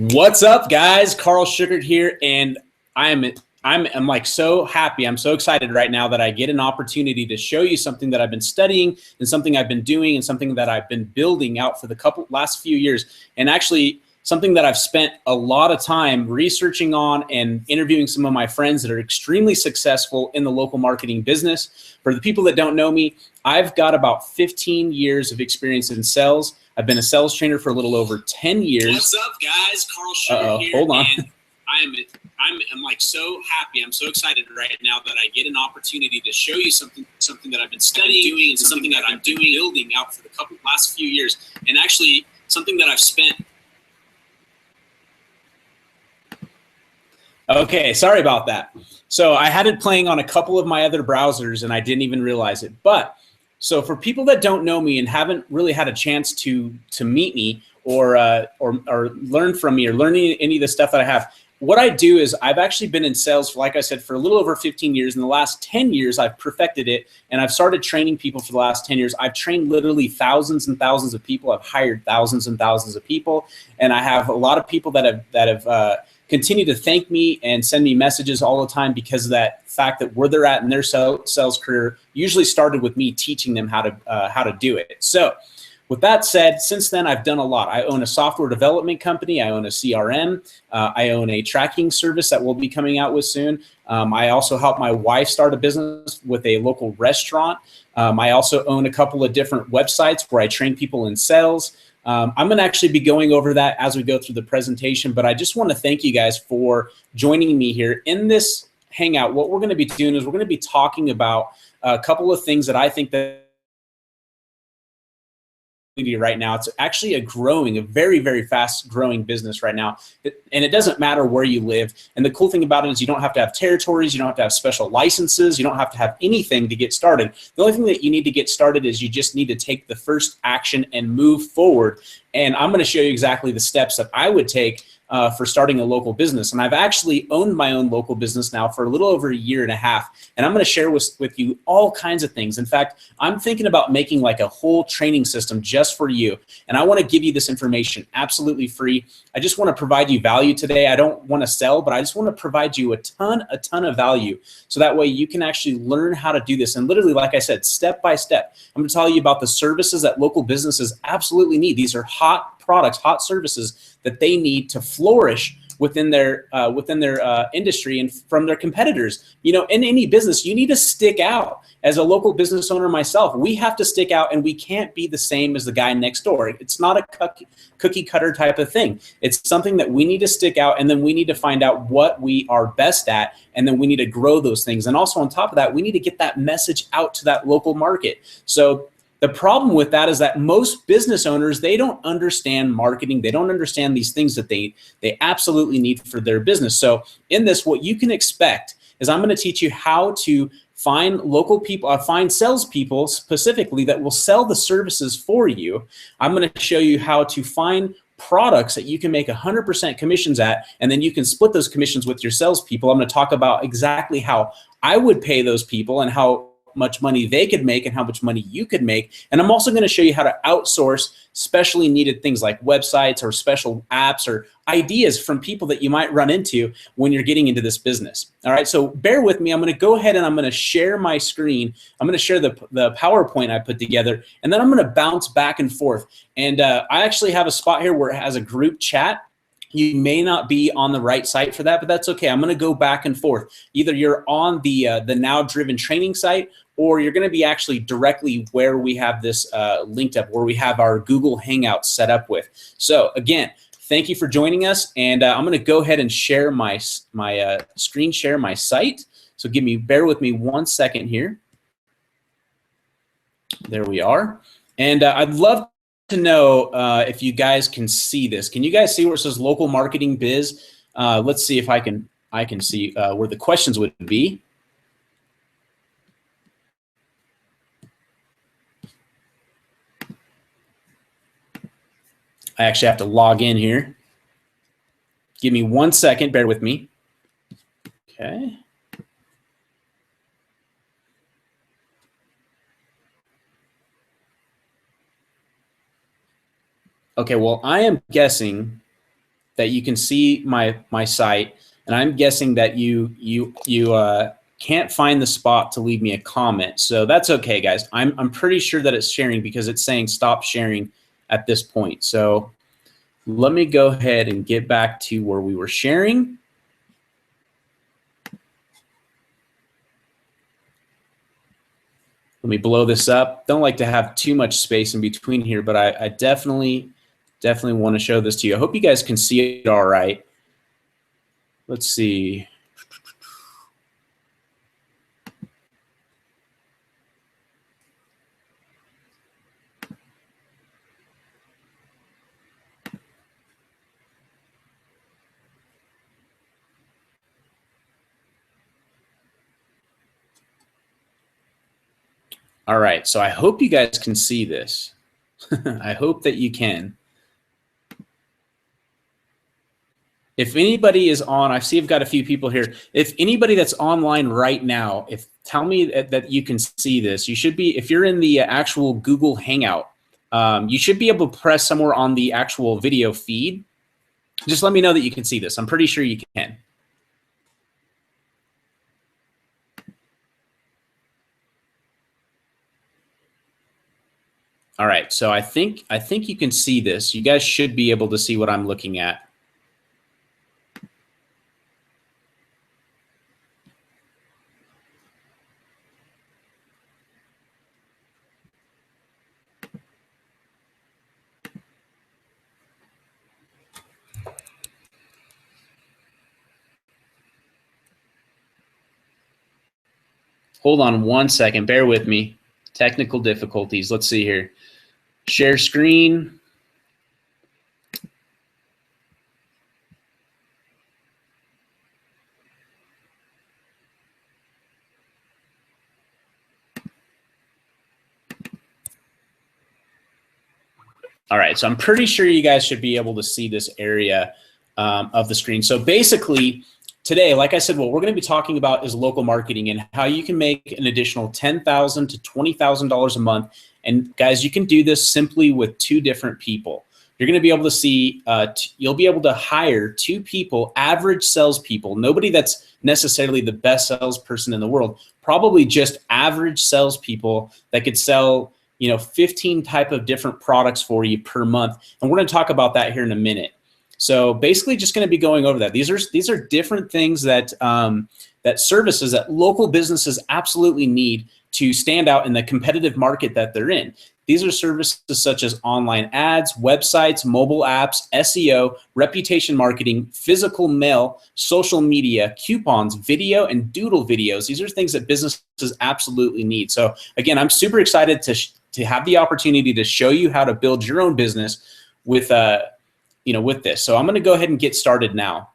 What's up, guys? Karl Schuckert here, and I'm like so happy. I'm so excited right now that I get an opportunity to show you something that I've been studying and something I've been doing and something that I've been building out for the last few years, and actually something that I've spent a lot of time researching on and interviewing some of my friends that are extremely successful in the local marketing business. For the people that don't know me, I've got about 15 years of experience in sales. I've been a sales trainer for a little over 10 years. What's up, guys? Karl Schuckert here. Hold on. And I'm like so happy. I'm so excited right now that I get an opportunity to show you something that I've been studying, doing, and something that I'm doing, building out for the last few years, and actually something that I've spent. Okay, sorry about that. So I had it playing on a couple of my other browsers and I didn't even realize it. But so for people that don't know me and haven't really had a chance to meet me or learn from me or learn any of the stuff that I have, what I do is I've actually been in sales, like I said, for a little over 15 years. In the last 10 years, I've perfected it, and I've started training people for the last 10 years. I've trained literally thousands and thousands of people. I've hired thousands and thousands of people, and I have a lot of people that have continue to thank me and send me messages all the time because of that fact that where they're at in their sales career usually started with me teaching them how to do it. So with that said, since then, I've done a lot. I own a software development company. I own a CRM. I own a tracking service that we'll be coming out with soon. I also helped my wife start a business with a local restaurant. I also own a couple of different websites where I train people in sales. I'm going to actually be going over that as we go through the presentation, but I just want to thank you guys for joining me here in this Hangout. What we're going to be doing is we're going to be talking about a couple of things that I think that right now. It's actually a very, very fast growing business right now. And it doesn't matter where you live. And the cool thing about it is you don't have to have territories. You don't have to have special licenses. You don't have to have anything to get started. The only thing that you need to get started is you just need to take the first action and move forward. And I'm going to show you exactly the steps that I would take for starting a local business. And I've actually owned my own local business now for a little over a year and a half. And I'm going to share with you all kinds of things. In fact, I'm thinking about making like a whole training system just for you. And I want to give you this information absolutely free. I just want to provide you value today. I don't want to sell, but I just want to provide you a ton of value. So that way you can actually learn how to do this. And literally, like I said, step by step, I'm going to tell you about the services that local businesses absolutely need. These are hot products, hot services that they need to flourish within their industry and from their competitors. You know, in any business, you need to stick out. As a local business owner myself, we have to stick out, and we can't be the same as the guy next door. It's not a cookie cutter type of thing. It's something that we need to stick out, and then we need to find out what we are best at, and then we need to grow those things. And also on top of that, we need to get that message out to that local market. So the problem with that is that most business owners, they don't understand marketing. They don't understand these things that they absolutely need for their business. So in this, what you can expect is I'm going to teach you how to find local people, find salespeople specifically that will sell the services for you. I'm going to show you how to find products that you can make 100% commissions at, and then you can split those commissions with your salespeople. I'm going to talk about exactly how I would pay those people and how much money they could make and how much money you could make. And I'm also going to show you how to outsource specially needed things like websites or special apps or ideas from people that you might run into when you're getting into this business. All right, so bear with me. I'm going to go ahead and I'm going to share my screen. I'm going to share the PowerPoint I put together, and then I'm going to bounce back and forth. And I actually have a spot here where it has a group chat. You may not be on the right site for that, but that's okay. I'm going to go back and forth. Either you're on the Now Driven training site, or you're going to be actually directly where we have this linked up, where we have our Google Hangout set up with. So again, thank you for joining us, and I'm going to go ahead and share my screen share my site. So bear with me 1 second here. There we are, and I'd love to know if you guys can see this. Can you guys see where it says local marketing biz? Let's see if I can see where the questions would be. I actually have to log in here. Give me 1 second, bear with me. Okay. Okay, well, I am guessing that you can see my site, and I'm guessing that you can't find the spot to leave me a comment. So that's okay, guys. I'm pretty sure that it's sharing because it's saying stop sharing at this point. So let me go ahead and get back to where we were sharing. Let me blow this up. Don't like to have too much space in between here, but I definitely want to show this to you. I hope you guys can see it all right. Let's see. All right, so I hope you guys can see this. I hope that you can. If anybody is on, I see I've got a few people here. If anybody that's online right now, tell me that you can see this. You should be, if you're in the actual Google Hangout, you should be able to press somewhere on the actual video feed. Just let me know that you can see this. I'm pretty sure you can. All right, so I think you can see this. You guys should be able to see what I'm looking at. Hold on one second, bear with me. Technical difficulties. Let's see here. Share screen. All right, so I'm pretty sure you guys should be able to see this area of the screen. So basically, today, like I said, what we're going to be talking about is local marketing and how you can make an additional $10,000 to $20,000 a month. And guys, you can do this simply with 2 different people. You're going to be able to see, you'll be able to hire 2 people, average salespeople, nobody that's necessarily the best salesperson in the world, probably just average salespeople that could sell 15 type of different products for you per month. And we're going to talk about that here in a minute. So basically just going to be going over that. These are different things that, that services that local businesses absolutely need to stand out in the competitive market that they're in. These are services such as online ads, websites, mobile apps, SEO, reputation marketing, physical mail, social media, coupons, video, and doodle videos. These are things that businesses absolutely need. So again, I'm super excited to have the opportunity to show you how to build your own business with with this. So I'm going to go ahead and get started now.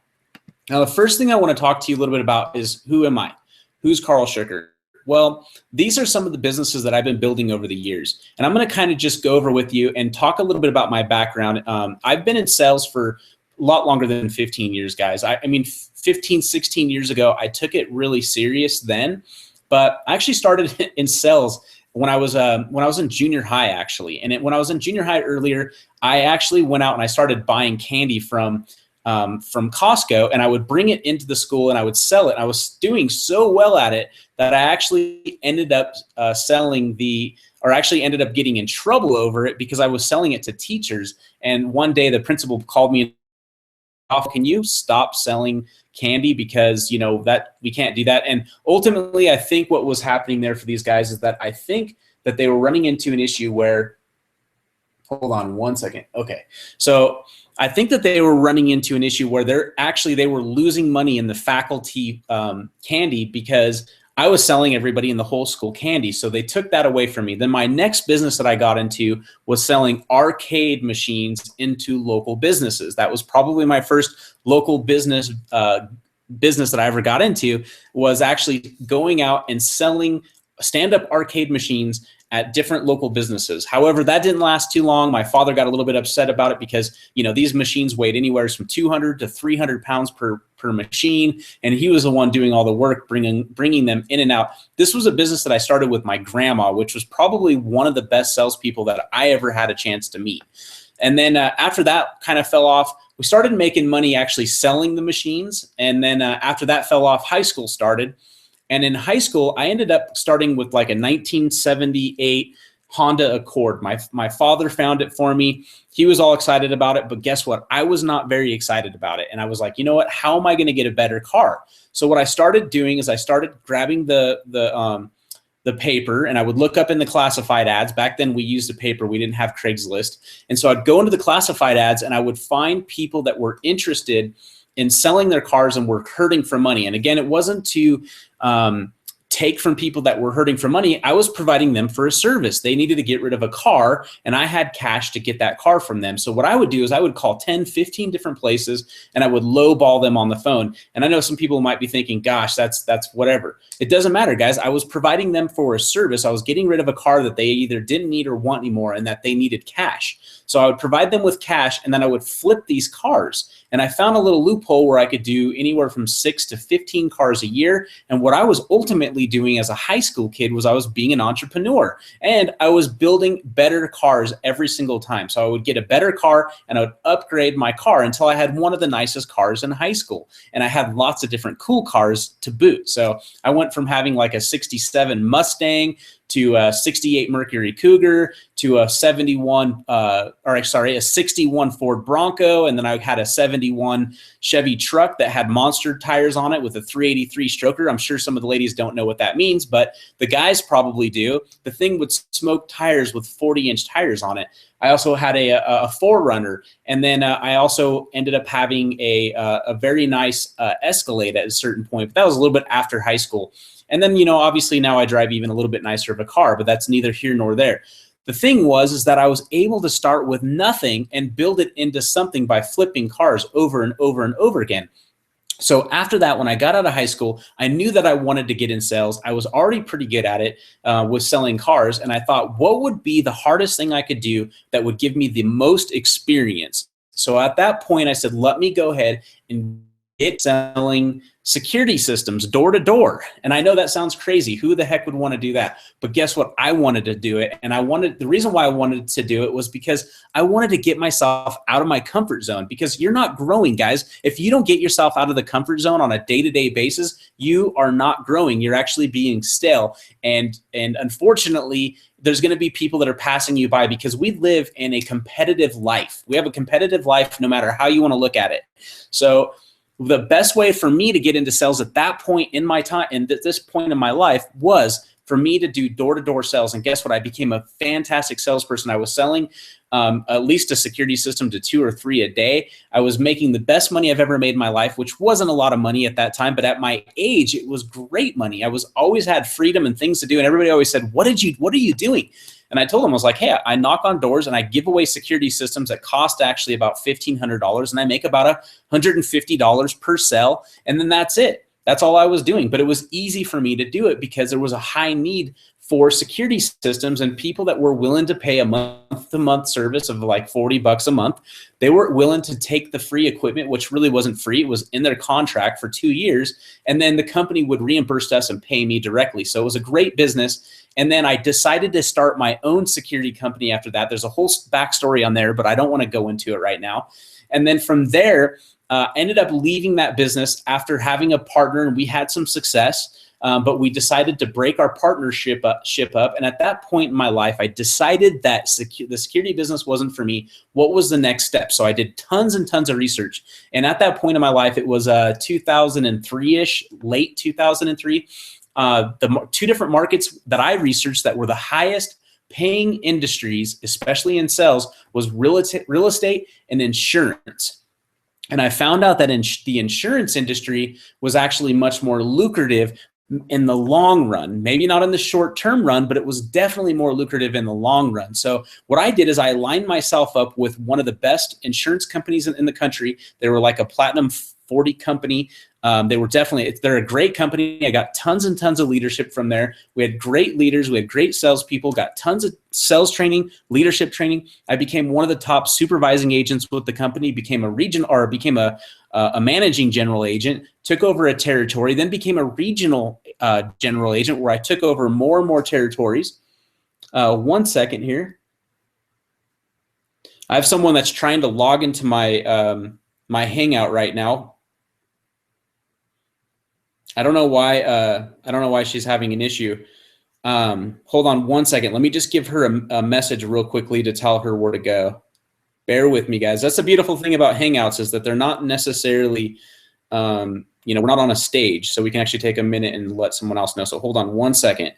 Now, the first thing I want to talk to you a little bit about is who am I? Who's Karl Schuckert? Well, these are some of the businesses that I've been building over the years. And I'm going to kind of just go over with you and talk a little bit about my background. I've been in sales for a lot longer than 15 years, guys. I mean, 15, 16 years ago, I took it really serious then. But I actually started in sales when I was in junior high, actually. And when I was in junior high earlier, I actually went out and I started buying candy from Costco, and I would bring it into the school and I would sell it. I was doing so well at it that I actually ended up ended up getting in trouble over it because I was selling it to teachers. And one day the principal called me off, can you stop selling candy because that we can't do that. And ultimately, I think what was happening there for these guys is that I think that they were running into an issue where, hold on one second. Okay. So I think that they were running into an issue where they were losing money in the faculty candy because I was selling everybody in the whole school candy. So they took that away from me. Then my next business that I got into was selling arcade machines into local businesses. That was probably my first local business that I ever got into, was actually going out and selling stand-up arcade machines at different local businesses. However, that didn't last too long. My father got a little bit upset about it because, these machines weighed anywhere from 200 to 300 pounds per machine. And he was the one doing all the work, bringing them in and out. This was a business that I started with my grandma, which was probably one of the best salespeople that I ever had a chance to meet. And then after that kind of fell off, we started making money actually selling the machines. And then after that fell off, high school started. And in high school, I ended up starting with like a 1978 Honda Accord. My father found it for me. He was all excited about it, but guess what? I was not very excited about it. And I was like, you know what? How am I going to get a better car? So what I started doing is I started grabbing the paper, and I would look up in the classified ads. Back then we used a paper. We didn't have Craigslist. And so I'd go into the classified ads and I would find people that were interested in selling their cars and were hurting for money. And again, it wasn't to take from people that were hurting for money. I was providing them for a service. They needed to get rid of a car, and I had cash to get that car from them. So what I would do is I would call 10, 15 different places, and I would lowball them on the phone. And I know some people might be thinking, gosh, that's whatever. It doesn't matter, guys. I was providing them for a service. I was getting rid of a car that they either didn't need or want anymore, and that they needed cash. So I would provide them with cash, and then I would flip these cars. And I found a little loophole where I could do anywhere from 6 to 15 cars a year. And what I was ultimately doing as a high school kid was I was being an entrepreneur, and I was building better cars every single time. So I would get a better car and I would upgrade my car until I had one of the nicest cars in high school. And I had lots of different cool cars to boot. So I went from having like a 67 Mustang to a 68 Mercury Cougar, to a 61 Ford Bronco, and then I had a 71 Chevy truck that had monster tires on it with a 383 stroker. I'm sure some of the ladies don't know what that means, but the guys probably do. The thing would smoke tires with 40-inch tires on it. I also had a 4Runner, and then I also ended up having a very nice Escalade at a certain point, but that was a little bit after high school. And then, you know, obviously now I drive even a little bit nicer of a car, but that's neither here nor there. The thing is that I was able to start with nothing and build it into something by flipping cars over and over and over again. So after that, when I got out of high school, I knew that I wanted to get in sales. I was already pretty good at it with selling cars. And I thought, what would be the hardest thing I could do that would give me the most experience? So at that point, I said, let me go ahead and get selling security systems door to door. And I know that sounds crazy. Who the heck would want to do that? But guess what? I wanted to do it. And the reason why I wanted to do it was because I wanted to get myself out of my comfort zone, because you're not growing, guys. If you don't get yourself out of the comfort zone on a day-to-day basis, you are not growing. You're actually being stale. And unfortunately, there's going to be people that are passing you by, because we live in a competitive life. We have a competitive life no matter how you want to look at it. So the best way for me to get into sales at that point in my time, and at this point in my life, was for me to do door-to-door sales. And guess what? I became a fantastic salesperson. I was selling at least a security system to 2 or 3 a day. I was making the best money I've ever made in my life, which wasn't a lot of money at that time, but at my age, it was great money. I was always had freedom and things to do. And everybody always said, what are you doing? And I told them, I was like, hey, I knock on doors and I give away security systems that cost actually about $1,500, and I make about $150 per sell. And then that's it. That's all I was doing. But it was easy for me to do it because there was a high need for security systems, and people that were willing to pay a month-to-month service of like $40 a month. They were willing to take the free equipment, which really wasn't free. It was in their contract for 2 years. And then the company would reimburse us and pay me directly. So it was a great business. And then I decided to start my own security company after that. There's a whole backstory on there, but I don't want to go into it right now. And then from there, ended up leaving that business after having a partner, and we had some success. But we decided to break our partnership up. And at that point in my life, I decided that the security business wasn't for me. What was the next step? So I did tons and tons of research. And at that point in my life, it was 2003-ish, late 2003. The 2 different markets that I researched that were the highest paying industries, especially in sales, was real estate and insurance. And I found out that the insurance industry was actually much more lucrative in the long run, maybe not in the short-term run, but it was definitely more lucrative in the long run. So what I did is I aligned myself up with one of the best insurance companies in the country. They were like a Platinum 40 company. They're a great company. I got tons and tons of leadership from there. We had great leaders. We had great salespeople, got tons of sales training, leadership training. I became one of the top supervising agents with the company, became a managing general agent, took over a territory, then became a regional general agent where I took over more and more territories. One second here. I have someone that's trying to log into my my Hangout right now. I don't know why. I don't know why she's having an issue. Hold on one second. Let me just give her a message real quickly to tell her where to go. Bear with me, guys. That's the beautiful thing about Hangouts is that they're not necessarily, you know, we're not on a stage, so we can actually take a minute and let someone else know. So hold on one second.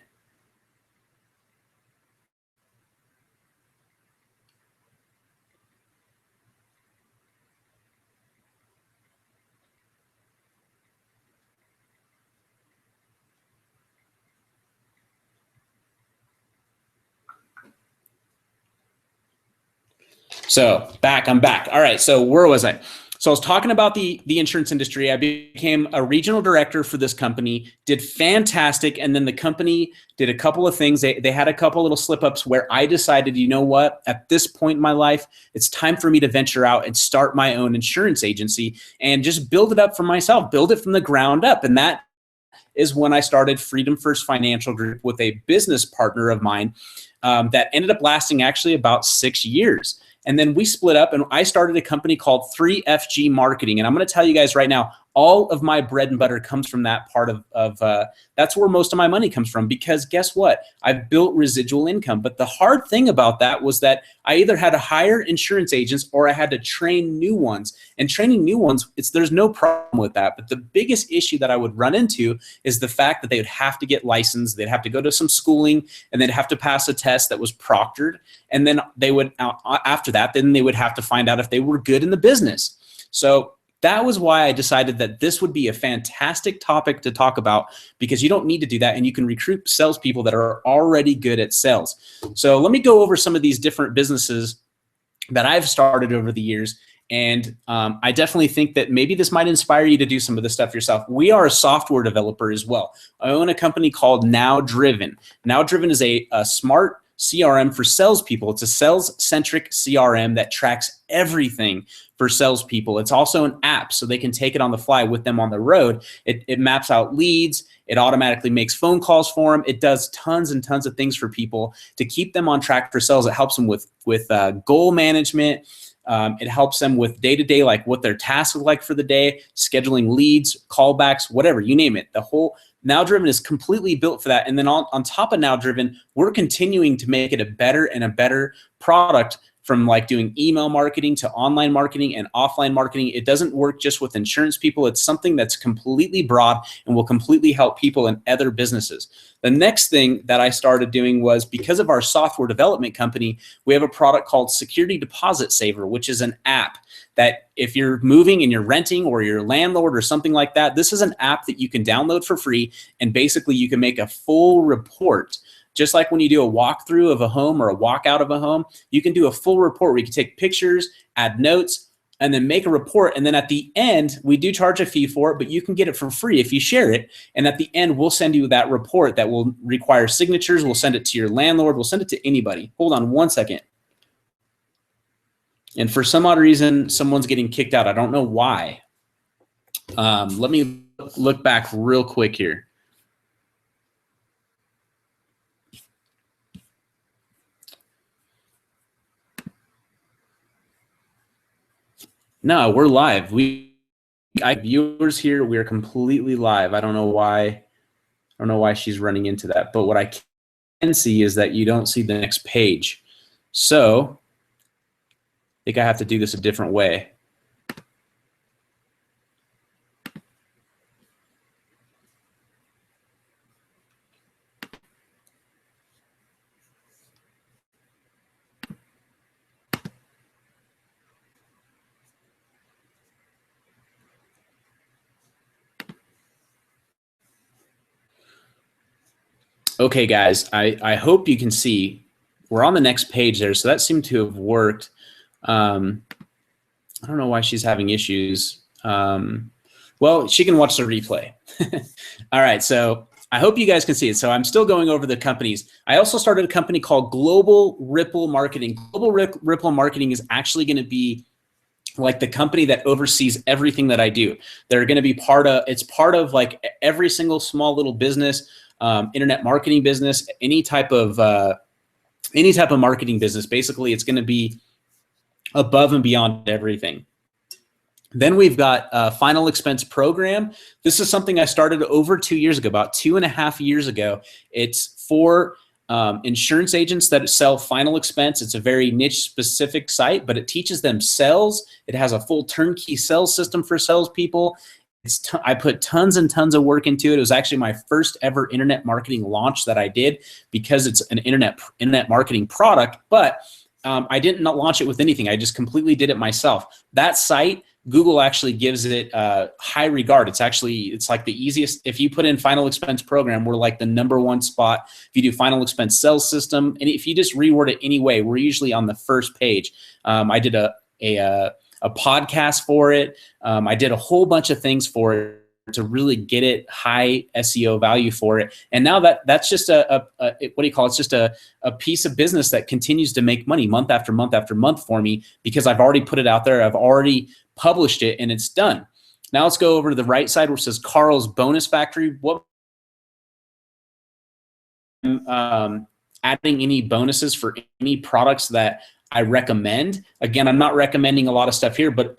So I'm back. All right. So where was I? So I was talking about the insurance industry. I became a regional director for this company, did fantastic. And then the company did a couple of things. They had a couple little slip ups where I decided, you know what, at this point in my life, it's time for me to venture out and start my own insurance agency and just build it up for myself, build it from the ground up. And that is when I started Freedom First Financial Group with a business partner of mine that ended up lasting actually about 6 years. And then we split up and I started a company called 3FG Marketing. And I'm going to tell you guys right now, all of my bread and butter comes from that part of that's where most of my money comes from, because guess what? I've built residual income. But the hard thing about that was that I either had to hire insurance agents or I had to train new ones. And training new ones, there's no problem with that. But the biggest issue that I would run into is the fact that they would have to get licensed. They'd have to go to some schooling and they'd have to pass a test that was proctored. And then they would, after that, then they would have to find out if they were good in the business. So that was why I decided that this would be a fantastic topic to talk about, because you don't need to do that and you can recruit salespeople that are already good at sales. So let me go over some of these different businesses that I've started over the years. And I definitely think that maybe this might inspire you to do some of this stuff yourself. We are a software developer as well. I own a company called Now Driven. Now Driven is a smart CRM for salespeople. It's a sales-centric CRM that tracks everything for salespeople. It's also an app, so they can take it on the fly with them on the road. It maps out leads. It automatically makes phone calls for them. It does tons and tons of things for people to keep them on track for sales. It helps them with goal management. It helps them with day-to-day, like what their tasks look like for the day, scheduling leads, callbacks, whatever, you name it. The whole Now Driven is completely built for that. And then on top of Now Driven, we're continuing to make it a better and a better product, from like doing email marketing to online marketing and offline marketing. It doesn't work just with insurance people. It's something that's completely broad and will completely help people in other businesses. The next thing that I started doing was, because of our software development company, we have a product called Security Deposit Saver, which is an app that if you're moving and you're renting or you're a landlord or something like that, this is an app that you can download for free. And basically you can make a full report. Just like when you do a walkthrough of a home or a walkout of a home, you can do a full report where you can take pictures, add notes, and then make a report. And then at the end, we do charge a fee for it, but you can get it for free if you share it. And at the end, we'll send you that report that will require signatures. We'll send it to your landlord. We'll send it to anybody. Hold on one second. And for some odd reason, someone's getting kicked out. I don't know why. Let me look back real quick here. No, we're live. I have viewers here. We're completely live. I don't know why she's running into that. But what I can see is that you don't see the next page. So I think I have to do this a different way. Okay, guys, I hope you can see we're on the next page there. So that seemed to have worked. I don't know why she's having issues. Well, she can watch the replay. All right, so I hope you guys can see it. So I'm still going over the companies. I also started a company called Global Ripple Marketing. Global Ripple Marketing is actually going to be like the company that oversees everything that I do. They're going to be it's part of like every single small little business, internet marketing business, any type of marketing business. Basically, it's going to be above and beyond everything. Then we've got a final expense program. This is something I started over 2 years ago, about 2.5 years ago. It's for insurance agents that sell final expense. It's a very niche specific site, but it teaches them sales. It has a full turnkey sales system for salespeople. I put tons and tons of work into it. It was actually my first ever internet marketing launch that I did because it's an internet marketing product, but I didn't launch it with anything. I just completely did it myself. That site, Google actually gives it high regard. It's like the easiest. If you put in final expense program, we're like the #1 spot. If you do final expense sales system, and if you just reword it anyway, we're usually on the first page. I did a podcast for it. I did a whole bunch of things for it to really get it high SEO value for it. And now that's just it's just a piece of business that continues to make money month after month after month for me because I've already put it out there. I've already published it and it's done. Now let's go over to the right side where it says Karl's Bonus Factory. What adding any bonuses for any products that I recommend. Again, I'm not recommending a lot of stuff here, but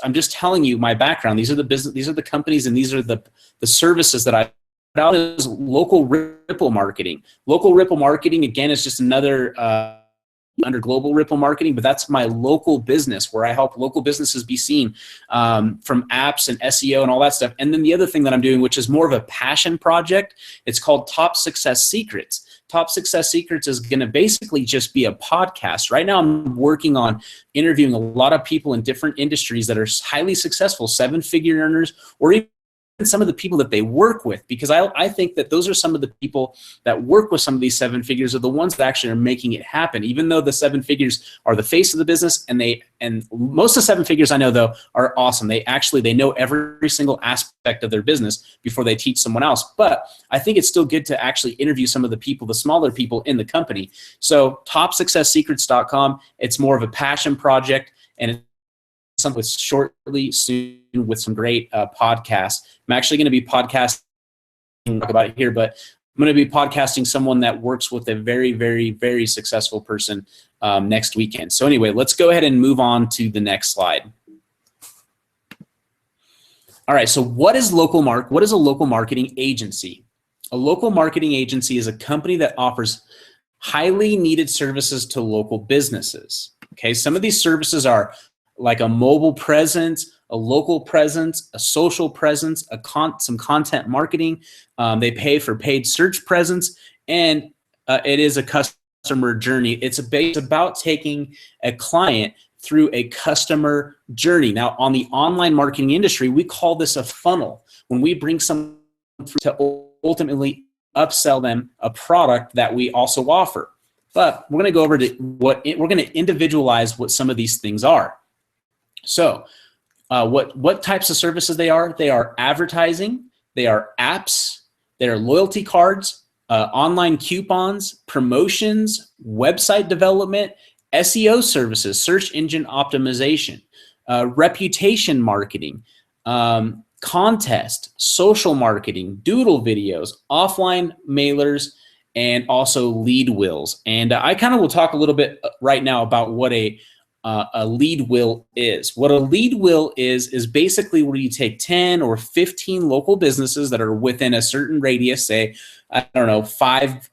I'm just telling you my background. These are the companies, and these are the services that I put out as local ripple marketing. Local ripple marketing, again, is just another under global ripple marketing, but that's my local business where I help local businesses be seen from apps and SEO and all that stuff. And then the other thing that I'm doing, which is more of a passion project, it's called Top Success Secrets. Top Success Secrets is going to basically just be a podcast. Right now, I'm working on interviewing a lot of people in different industries that are highly successful, 7-figure earners, or even some of the people that they work with, because I think that those are some of the people that work with some of these 7 figures are the ones that actually are making it happen. Even though the 7 figures are the face of the business, and most of the 7 figures I know though are awesome. They know every single aspect of their business before they teach someone else. But I think it's still good to actually interview some of the people, the smaller people in the company. So TopSuccessSecrets.com, it's more of a passion project, and it's something shortly soon with some great podcasts. I'm actually going to be podcasting, talk about it here, but I'm going to be podcasting someone that works with a very, very, very successful person next weekend. So anyway, let's go ahead and move on to the next slide. All right, so what is a local marketing agency? A local marketing agency is a company that offers highly needed services to local businesses. Okay, some of these services are like a mobile presence, a local presence, a social presence, some content marketing. They pay for paid search presence, and it is a customer journey. It's about taking a client through a customer journey. Now, on the online marketing industry, we call this a funnel. When we bring someone through to ultimately upsell them a product that we also offer. But we're going to go over to we're going to individualize what some of these things are. So what types of services they are? They are advertising, they are apps, they are loyalty cards, online coupons, promotions, website development, SEO services, search engine optimization, reputation marketing, contest, social marketing, doodle videos, offline mailers, and also lead wheels. And I kind of will talk a little bit right now about what a lead wheel is. What a lead wheel is basically where you take 10 or 15 local businesses that are within a certain radius, say, I don't know, 5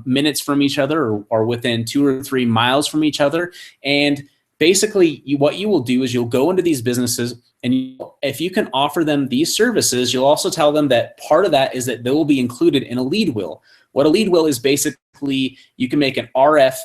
minutes from each other, or within 2 or 3 miles from each other. And basically what you will do is you'll go into these businesses, and if you can offer them these services, you'll also tell them that part of that is that they will be included in a lead wheel. What a lead wheel is, basically you can make an RF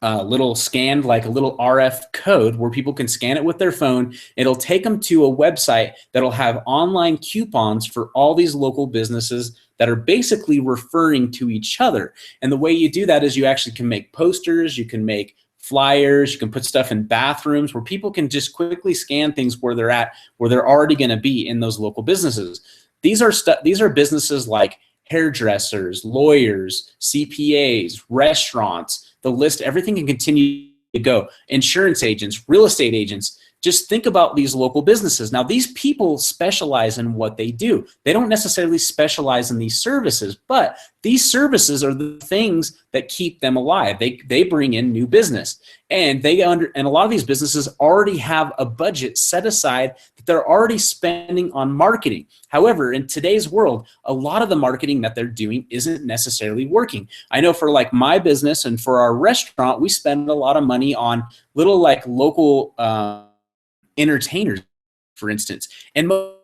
little scanned, like a little RF code where people can scan it with their phone. It'll take them to a website that'll have online coupons for all these local businesses that are basically referring to each other. And the way you do that is you actually can make posters, you can make flyers, you can put stuff in bathrooms where people can just quickly scan things where they're at, where they're already going to be in those local businesses. These are businesses like hairdressers, lawyers, CPAs, restaurants, the list, everything can continue to go. Insurance agents, real estate agents, just think about these local businesses. Now, these people specialize in what they do. They don't necessarily specialize in these services, but these services are the things that keep them alive. They bring in new business, and and a lot of these businesses already have a budget set aside that they're already spending on marketing. However, in today's world, a lot of the marketing that they're doing isn't necessarily working. I know for like my business and for our restaurant, we spend a lot of money on little like local entertainers, for instance, and most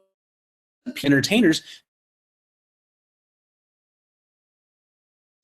entertainers,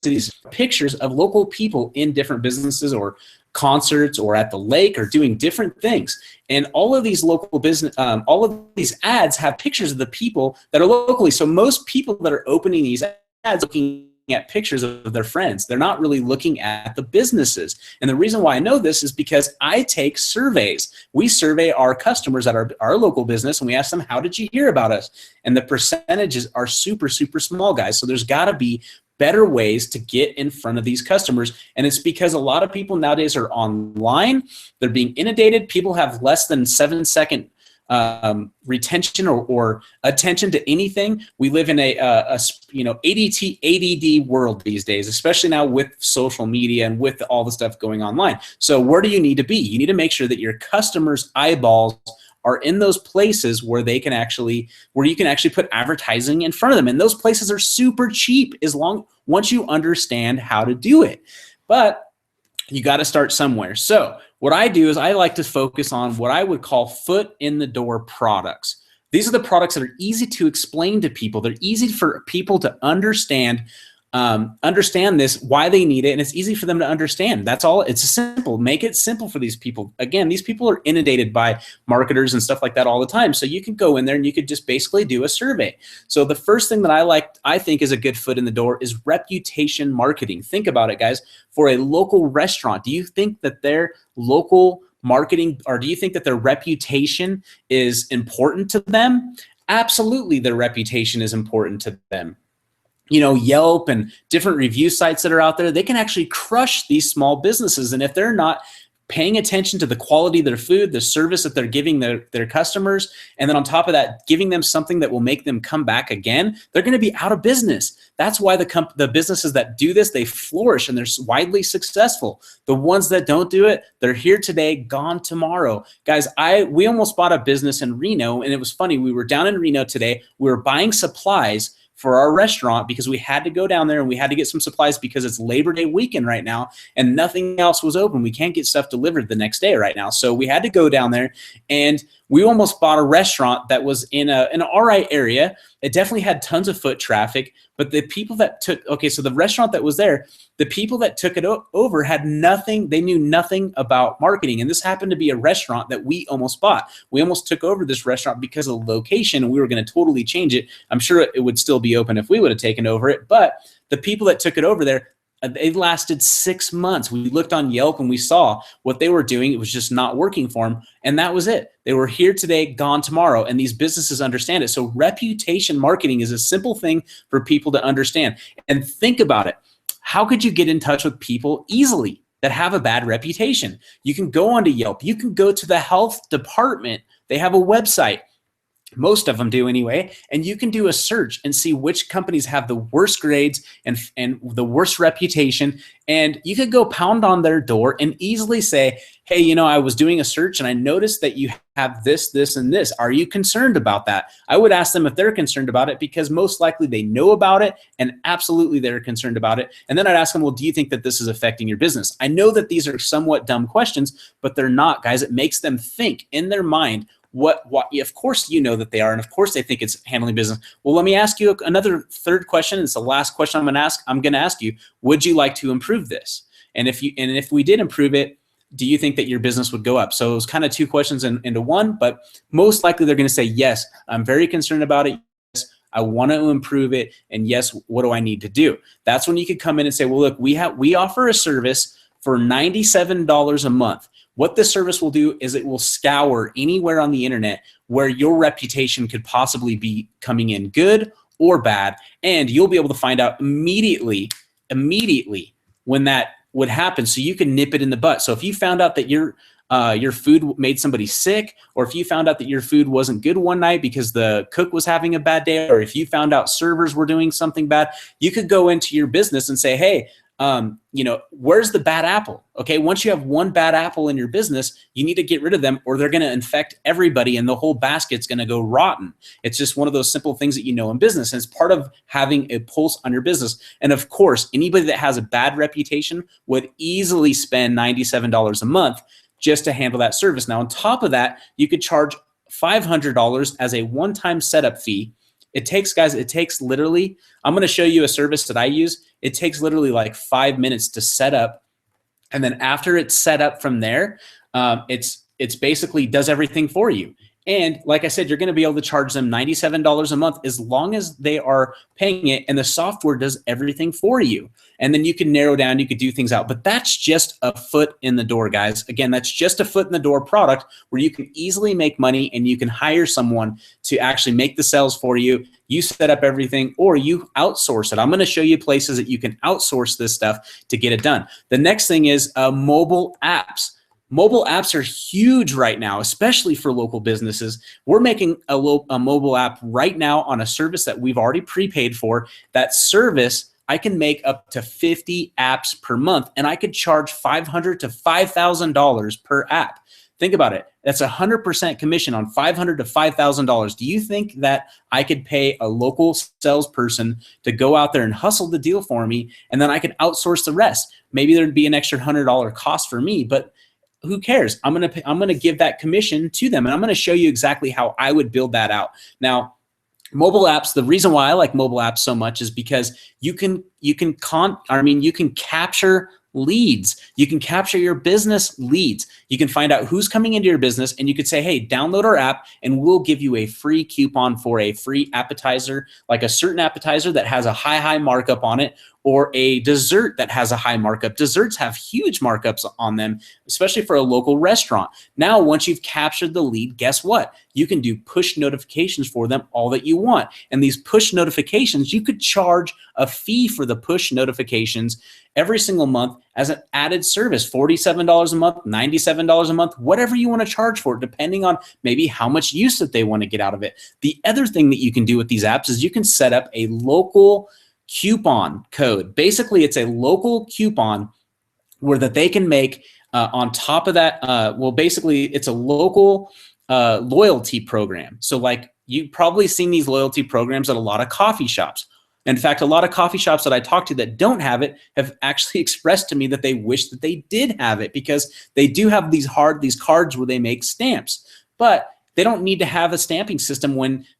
these pictures of local people in different businesses or concerts or at the lake or doing different things. And all of these local business, all of these ads have pictures of the people that are locally. So most people that are opening these ads looking at pictures of their friends. They're not really looking at the businesses. And the reason why I know this is because I take surveys. We survey our customers at our local business, and we ask them, how did you hear about us? And the percentages are super, super small, guys. So there's got to be better ways to get in front of these customers. And it's because a lot of people nowadays are online. They're being inundated. People have less than 7-second retention or attention to anything. We live in a ADD world these days, especially now with social media and with all the stuff going online. So where do you need to be? You need to make sure that your customers' eyeballs are in those places where you can actually put advertising in front of them. And those places are super cheap once you understand how to do it. But you got to start somewhere. So what I do is I like to focus on what I would call foot in the door products. These are the products that are easy to explain to people. They're easy for people to understand this, why they need it, and it's easy for them to understand. That's all. It's simple. Make it simple for these people. Again, these people are inundated by marketers and stuff like that all the time. So you can go in there and you could just basically do a survey. So the first thing that I think is a good foot in the door is reputation marketing. Think about it, guys. For a local restaurant, do you think that their local marketing, or do you think that their reputation is important to them? Absolutely, their reputation is important to them. You know, Yelp and different review sites that are out there, they can actually crush these small businesses. And if they're not paying attention to the quality of their food, the service that they're giving their customers, and then on top of that, giving them something that will make them come back again, they're going to be out of business. That's why the businesses that do this, they flourish and they're widely successful. The ones that don't do it, they're here today, gone tomorrow. Guys, we almost bought a business in Reno, and it was funny. We were down in Reno today. We were buying supplies for our restaurant because we had to go down there and we had to get some supplies because it's Labor Day weekend right now and nothing else was open. We can't get stuff delivered the next day right now. So we had to go down there, and we almost bought a restaurant that was in an all right area. It definitely had tons of foot traffic, but the people that so the restaurant that was there, the people that took it over had nothing. They knew nothing about marketing. And this happened to be a restaurant that we almost bought. We almost took over this restaurant because of the location, and we were going to totally change it. I'm sure it would still be open if we would have taken over it. But the people that took it over there, they lasted 6 months. We looked on Yelp and we saw what they were doing. It was just not working for them. And that was it. They were here today, gone tomorrow. And these businesses understand it. So reputation marketing is a simple thing for people to understand. And think about it. How could you get in touch with people easily that have a bad reputation? You can go onto Yelp. You can go to the health department. They have a website. Most of them do anyway, and you can do a search and see which companies have the worst grades and the worst reputation, and you could go pound on their door and easily say, hey, you know, I was doing a search and I noticed that you have this, this, and this. Are you concerned about that? I would ask them if they're concerned about it, because most likely they know about it and absolutely they're concerned about it. And then I'd ask them, well, do you think that this is affecting your business? I know that these are somewhat dumb questions, but they're not, guys. It makes them think in their mind, what of course you know that they are, and of course they think it's handling business. Well, let me ask you another third question. It's the last question I'm going to ask you. Would you like to improve this? And if we did improve it, do you think that your business would go up? So it was kind of two questions into one, but most likely they're going to say, yes, I'm very concerned about it. Yes, I want to improve it. And yes, what do I need to do? That's when you could come in and say, well, look, we offer a service for $97 a month. What this service will do is it will scour anywhere on the internet where your reputation could possibly be coming in, good or bad, and you'll be able to find out immediately when that would happen, so you can nip it in the butt. So if you found out that your your food made somebody sick, or if you found out that your food wasn't good one night because the cook was having a bad day, or if you found out servers were doing something bad, you could go into your business and say, hey, where's the bad apple? Okay, once you have one bad apple in your business, you need to get rid of them, or they're going to infect everybody and the whole basket's going to go rotten. It's just one of those simple things that you know in business, and it's part of having a pulse on your business. And of course, anybody that has a bad reputation would easily spend $97 a month just to handle that service. Now, on top of that, you could charge $500 as a one-time setup fee. It takes literally, I'm going to show you a service that I use. It takes literally like 5 minutes to set up. And then after it's set up from there, it's basically does everything for you. And like I said, you're going to be able to charge them $97 a month as long as they are paying it, and the software does everything for you. And then you can narrow down, you could do things out, but that's just a foot in the door, guys. Again, that's just a foot in the door product where you can easily make money and you can hire someone to actually make the sales for you. You set up everything, or you outsource it. I'm going to show you places that you can outsource this stuff to get it done. The next thing is mobile apps. Mobile apps are huge right now, especially for local businesses. We're making a mobile app right now on a service that we've already prepaid for. That service, I can make up to 50 apps per month, and I could charge $500 to $5,000 per app. Think about it. That's 100% commission on $500 to $5,000. Do you think that I could pay a local salesperson to go out there and hustle the deal for me, and then I could outsource the rest? Maybe there'd be an extra $100 cost for me, but who cares? I'm gonna give that commission to them, and I'm gonna show you exactly how I would build that out. Now, mobile apps, the reason why I like mobile apps so much is because you can capture leads. You can capture your business leads. You can find out who's coming into your business, and you could say, hey, download our app and we'll give you a free coupon for a free appetizer, like a certain appetizer that has a high markup on it, or a dessert that has a high markup. Desserts have huge markups on them, especially for a local restaurant. Now, once you've captured the lead, guess what? You can do push notifications for them all that you want. And these push notifications, you could charge a fee for the push notifications every single month as an added service, $47 a month, $97 a month, whatever you want to charge for it, depending on maybe how much use that they want to get out of it. The other thing that you can do with these apps is you can set up a local coupon code. Basically, it's a local coupon where that they can make on top of that. Basically, it's a local loyalty program. So like you've probably seen these loyalty programs at a lot of coffee shops. In fact, a lot of coffee shops that I talk to that don't have it have actually expressed to me that they wish that they did have it, because they do have these cards where they make stamps. But they don't need to have a stamping system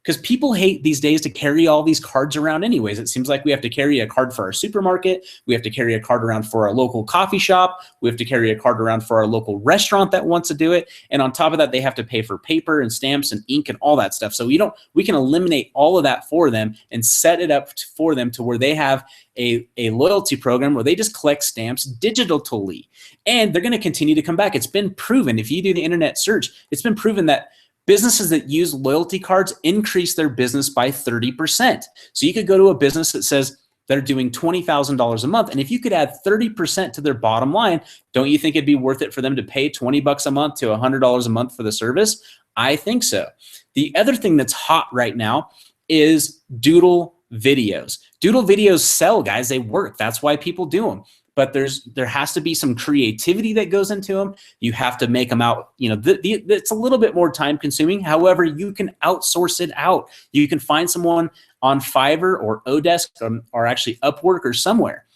because people hate these days to carry all these cards around anyways. It seems like we have to carry a card for our supermarket. We have to carry a card around for our local coffee shop. We have to carry a card around for our local restaurant that wants to do it. And on top of that, they have to pay for paper and stamps and ink and all that stuff. So we can eliminate all of that for them and set it up for them to where they have a loyalty program where they just collect stamps digitally. And they're going to continue to come back. It's been proven. If you do the internet search, it's been proven that businesses that use loyalty cards increase their business by 30%. So you could go to a business that says they're doing $20,000 a month, and if you could add 30% to their bottom line, don't you think it'd be worth it for them to pay $20 a month to $100 a month for the service? I think so. The other thing that's hot right now is doodle videos. Doodle videos sell, guys. They work. That's why people do them. But there has to be some creativity that goes into them. You have to make them out, it's a little bit more time consuming. However, you can outsource it out. You can find someone on Fiverr or Odesk or actually Upwork or somewhere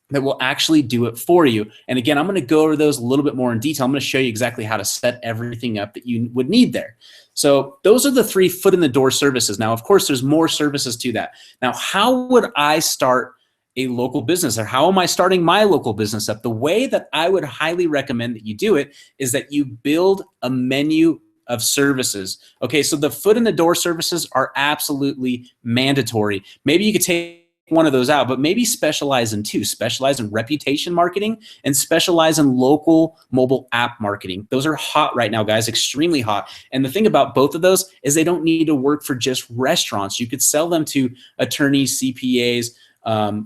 that will actually do it for you. And again, I'm going to go over those a little bit more in detail. I'm going to show you exactly how to set everything up that you would need there. So those are the 3 foot in the door services. Now, of course, there's more services to that. Now, how would I start a local business, or how am I starting my local business up? The way that I would highly recommend that you do it is that you build a menu of services. Okay, so the foot in the door services are absolutely mandatory. Maybe you could take one of those out, but maybe specialize in 2. Specialize in reputation marketing and specialize in local mobile app marketing. Those are hot right now, guys, extremely hot. And the thing about both of those is they don't need to work for just restaurants. You could sell them to attorneys, CPAs,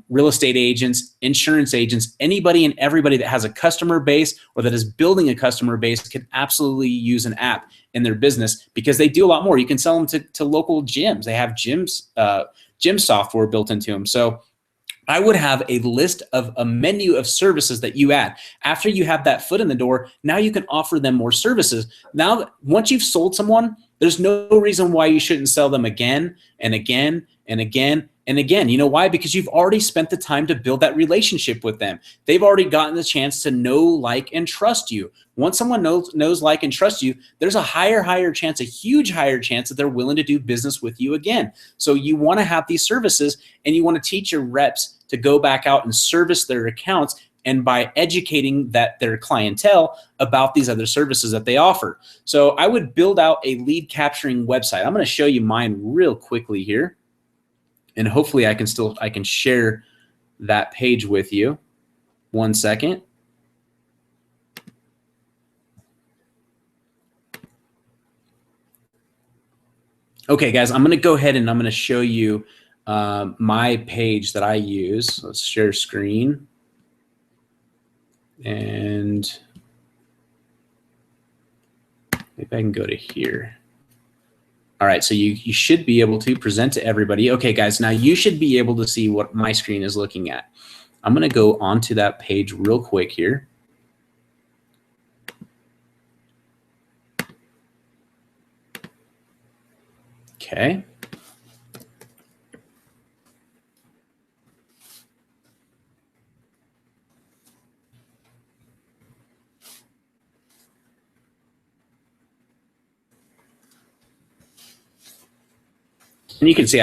real estate agents, insurance agents, anybody and everybody that has a customer base or that is building a customer base can absolutely use an app in their business because they do a lot more. You can sell them to local gyms. They have gyms, gym software built into them. So I would have a list of a menu of services that you add. After you have that foot in the door, now you can offer them more services. Now, once you've sold someone, there's no reason why you shouldn't sell them again and again and again and again. You know why? Because you've already spent the time to build that relationship with them. They've already gotten the chance to know, like, and trust you. Once someone knows, like, and trusts you, there's a higher chance, a huge higher chance that they're willing to do business with you again. So you want to have these services, and you want to teach your reps to go back out and service their accounts, and by educating their clientele about these other services that they offer. So I would build out a lead capturing website. I'm going to show you mine real quickly here, and hopefully I can share that page with you. One second. Okay, guys, I'm going to go ahead and I'm going to show you my page that I use. Let's share screen. And maybe I can go to here. All right, so you should be able to present to everybody. Okay, guys, now you should be able to see what my screen is looking at. I'm going to go onto that page real quick here. Okay. And you can see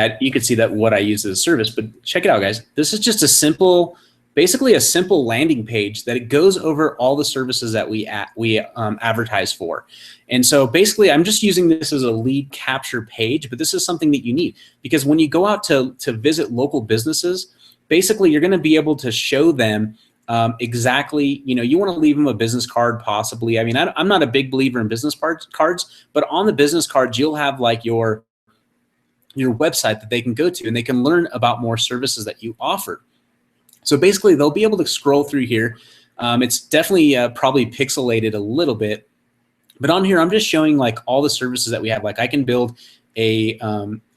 that what I use as a service, but check it out, guys. This is just a simple, basically a simple landing page that it goes over all the services that we advertise for. And so basically I'm just using this as a lead capture page, but this is something that you need because when you go out to visit local businesses, basically you're going to be able to show them exactly, you want to leave them a business card possibly. I mean, I'm not a big believer in business cards, but on the business cards, you'll have like your website that they can go to and they can learn about more services that you offer. So basically they'll be able to scroll through here. It's definitely probably pixelated a little bit, but on here I'm just showing like all the services that we have. Like I can build a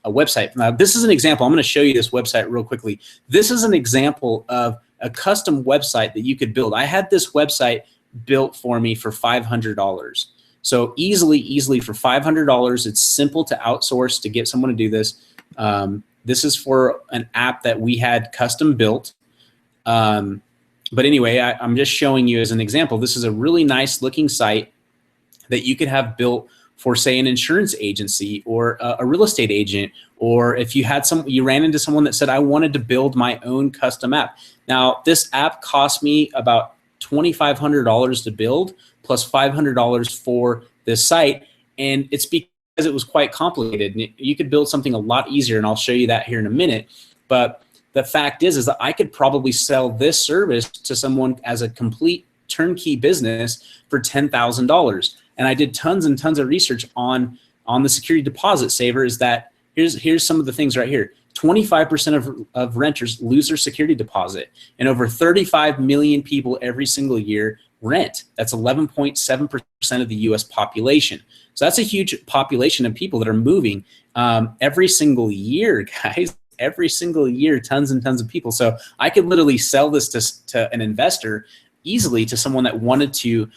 website. Now this is an example. I'm going to show you this website real quickly. This is an example of a custom website that you could build. I had this website built for me for $500. So easily for $500, it's simple to outsource to get someone to do this. This is for an app that we had custom built. But anyway, I'm just showing you as an example. This is a really nice looking site that you could have built for, say, an insurance agency or a real estate agent, or if you ran into someone that said, I wanted to build my own custom app. Now, this app cost me about $2,500 to build, plus $500 for this site, and it's because it was quite complicated. And you could build something a lot easier, and I'll show you that here in a minute. But the fact is that I could probably sell this service to someone as a complete turnkey business for $10,000. And I did tons and tons of research on the security deposit saver. Is that here's some of the things right here. 25% of renters lose their security deposit, and over 35 million people every single year rent. That's 11.7% of the US population. So that's a huge population of people that are moving every single year, guys. Every single year, tons and tons of people. So I could literally sell this to an investor easily, to someone that wanted to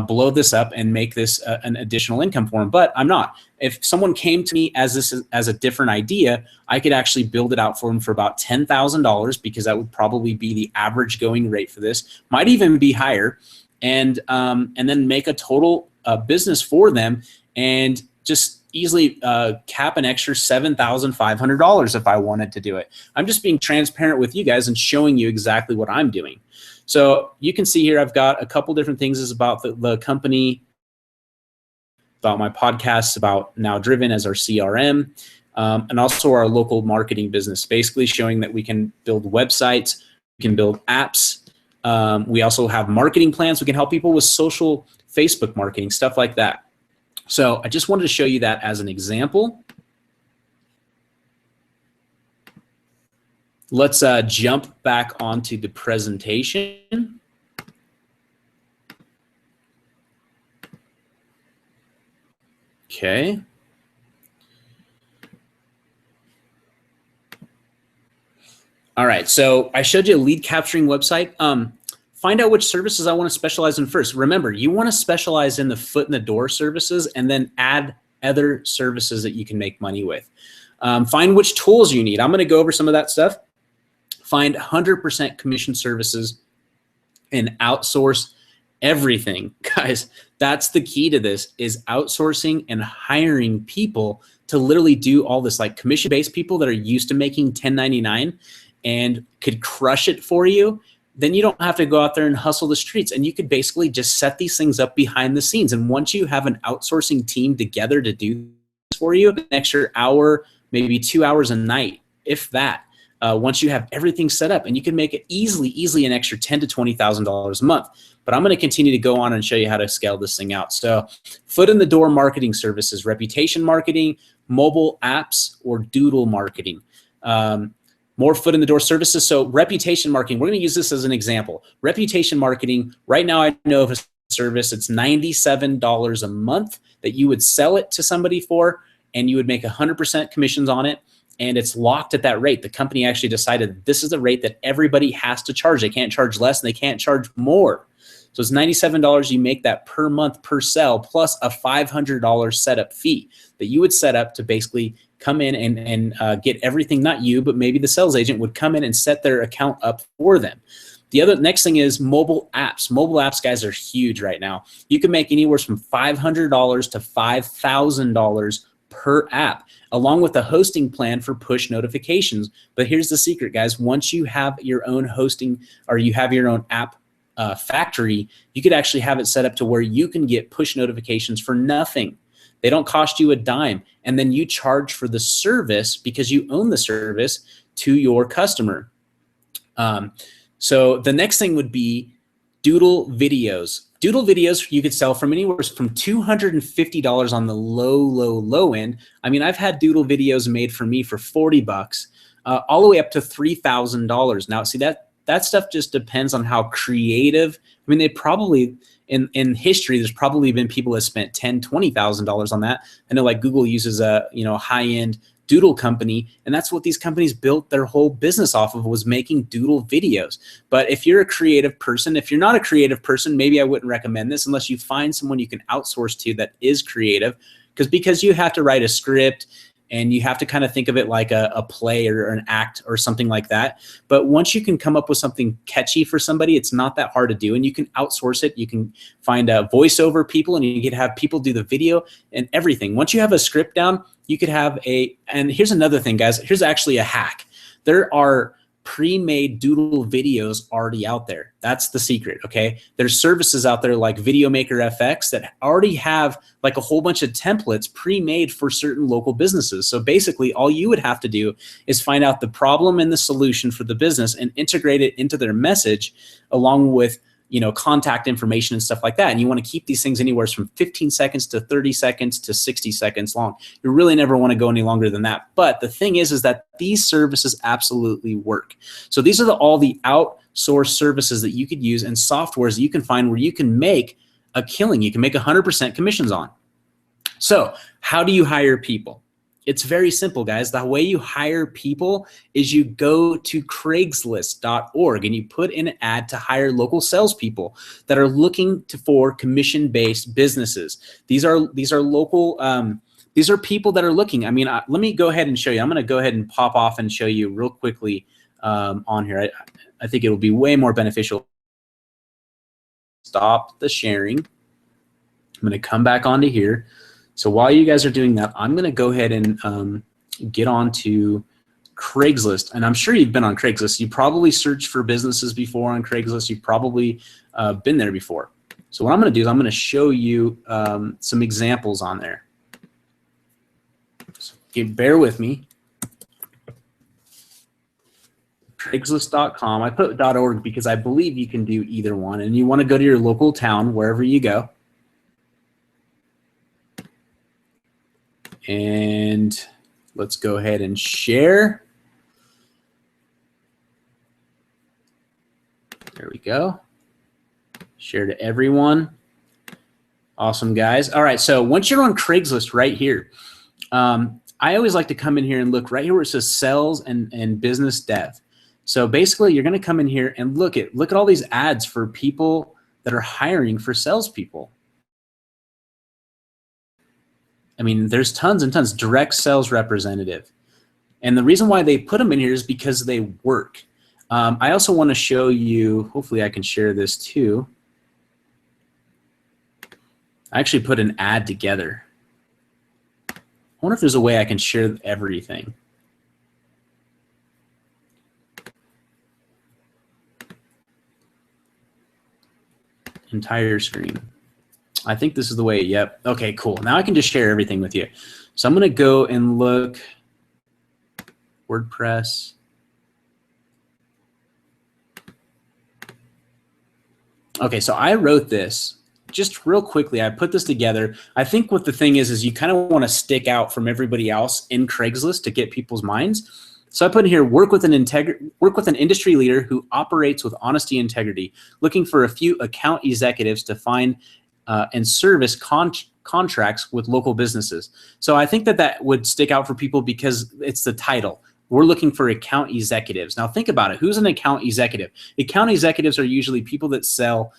blow this up and make this an additional income for them. But I'm not. If someone came to me as a different idea, I could actually build it out for them for about $10,000, because that would probably be the average going rate for this. Might even be higher, and then make a total business for them, and just easily cap an extra $7,500 if I wanted to do it. I'm just being transparent with you guys and showing you exactly what I'm doing. So you can see here I've got a couple different things about the company, about my podcasts, about Now Driven as our CRM, and also our local marketing business, basically showing that we can build websites, we can build apps. We also have marketing plans. We can help people with social Facebook marketing, stuff like that. So I just wanted to show you that as an example. Let's jump back onto the presentation. Okay. All right, so I showed you a lead capturing website. Find out which services I want to specialize in first. Remember, you want to specialize in the foot in the door services and then add other services that you can make money with. Find which tools you need. I'm going to go over some of that stuff. Find 100% commission services and outsource everything. Guys, that's the key to this, is outsourcing and hiring people to literally do all this, like commission-based people that are used to making 1099 and could crush it for you. Then you don't have to go out there and hustle the streets, and you could basically just set these things up behind the scenes. And once you have an outsourcing team together to do this for you, an extra hour, maybe 2 hours a night, if that, once you have everything set up, and you can make it easily an extra $10,000 to $20,000 a month. But I'm going to continue to go on and show you how to scale this thing out. So foot in the door marketing services, reputation marketing, mobile apps, or doodle marketing. More foot in the door services. So reputation marketing, we're going to use this as an example. Reputation marketing, right now I know of a service, it's $97 a month that you would sell it to somebody for, and you would make 100% commissions on it. And it's locked at that rate. The company actually decided this is the rate that everybody has to charge. They can't charge less and they can't charge more. So it's $97. You make that per month per sell, plus a $500 setup fee that you would set up to basically come in and get everything, not you, but maybe the sales agent would come in and set their account up for them. The other next thing is mobile apps. Mobile apps, guys, are huge right now. You can make anywhere from $500 to $5,000 per app, along with a hosting plan for push notifications. But here's the secret, guys. Once you have your own hosting, or you have your own app factory, you could actually have it set up to where you can get push notifications for nothing. They don't cost you a dime. And then you charge for the service because you own the service to your customer. So the next thing would be doodle videos. Doodle videos you could sell from anywhere from $250 on the low end. I mean, I've had doodle videos made for me for 40 bucks, all the way up to $3,000. Now, see, that stuff just depends on how creative. I mean, they probably, in history, there's probably been people that spent $10,000, $20,000 on that. I know, like, Google uses a high-end doodle company, and that's what these companies built their whole business off of, was making doodle videos. But if you're a creative person, if you're not a creative person, maybe I wouldn't recommend this unless you find someone you can outsource to that is creative, because you have to write a script and you have to kind of think of it like a play or an act or something like that. But once you can come up with something catchy for somebody, it's not that hard to do, and you can outsource it. You can find voiceover people, and you can have people do the video and everything. Once you have a script down, you could have and here's another thing, guys. Here's actually a hack. There are pre-made doodle videos already out there. That's the secret, okay? There's services out there like Video Maker FX that already have like a whole bunch of templates pre-made for certain local businesses. So basically, all you would have to do is find out the problem and the solution for the business and integrate it into their message, along with contact information and stuff like that. And you want to keep these things anywhere from 15 seconds to 30 seconds to 60 seconds long. You really never want to go any longer than that. But the thing is that these services absolutely work. So these are all the outsourced services that you could use, and softwares that you can find where you can make a killing. You can make 100% commissions on. So how do you hire people? It's very simple, guys. The way you hire people is you go to Craigslist.org and you put in an ad to hire local salespeople that are looking for commission-based businesses. These are local. These are people that are looking. I mean, let me go ahead and show you. I'm going to go ahead and pop off and show you real quickly on here. I think it will be way more beneficial. Stop the sharing. I'm going to come back onto here. So while you guys are doing that, I'm going to go ahead and get onto Craigslist. And I'm sure you've been on Craigslist. You probably searched for businesses before on Craigslist. You've probably been there before. So what I'm going to do is I'm going to show you some examples on there. So bear with me. Craigslist.com. I put .org because I believe you can do either one. And you want to go to your local town wherever you go. And let's go ahead and share. There we go. Share to everyone. Awesome, guys. All right, so once you're on Craigslist right here, I always like to come in here and look right here where it says sales and business dev. So basically, you're going to come in here and look at all these ads for people that are hiring for salespeople. I mean, there's tons and tons. Direct sales representative. And the reason why they put them in here is because they work. I also want to show you, hopefully I can share this too. I actually put an ad together. I wonder if there's a way I can share everything. Entire screen. I think this is the way, yep. Okay, cool. Now I can just share everything with you. So I'm going to go and look, WordPress. Okay, so I wrote this just real quickly. I put this together. I think what the thing is you kind of want to stick out from everybody else in Craigslist to get people's minds. So I put in here, work with an industry leader who operates with honesty and integrity, looking for a few account executives to find and service contracts with local businesses. So I think that would stick out for people because it's the title. We're looking for account executives. Now think about it. Who's an account executive? Account executives are usually people that sell,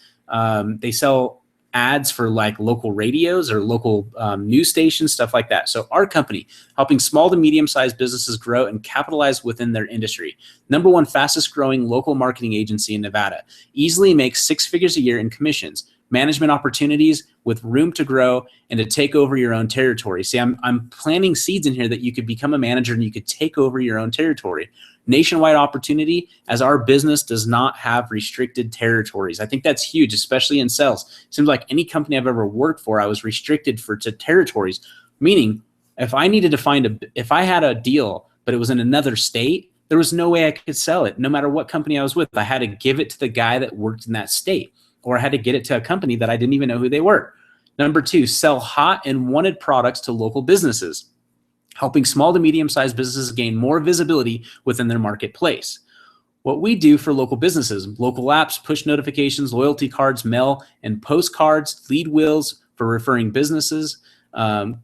they sell ads for like local radios or local news stations, stuff like that. So our company, helping small to medium-sized businesses grow and capitalize within their industry. #1 fastest growing local marketing agency in Nevada. Easily makes 6 figures a year in commissions. Management opportunities with room to grow and to take over your own territory. See, I'm planting seeds in here that you could become a manager and you could take over your own territory. Nationwide opportunity, as our business does not have restricted territories. I think that's huge, especially in sales. It seems like any company I've ever worked for, I was restricted to territories, meaning if I needed to if I had a deal, but it was in another state, there was no way I could sell it, no matter what company I was with. I had to give it to the guy that worked in that state, or I had to get it to a company that I didn't even know who they were. #2, sell hot and wanted products to local businesses, helping small to medium-sized businesses gain more visibility within their marketplace. What we do for local businesses, local apps, push notifications, loyalty cards, mail and postcards, lead wheels for referring businesses,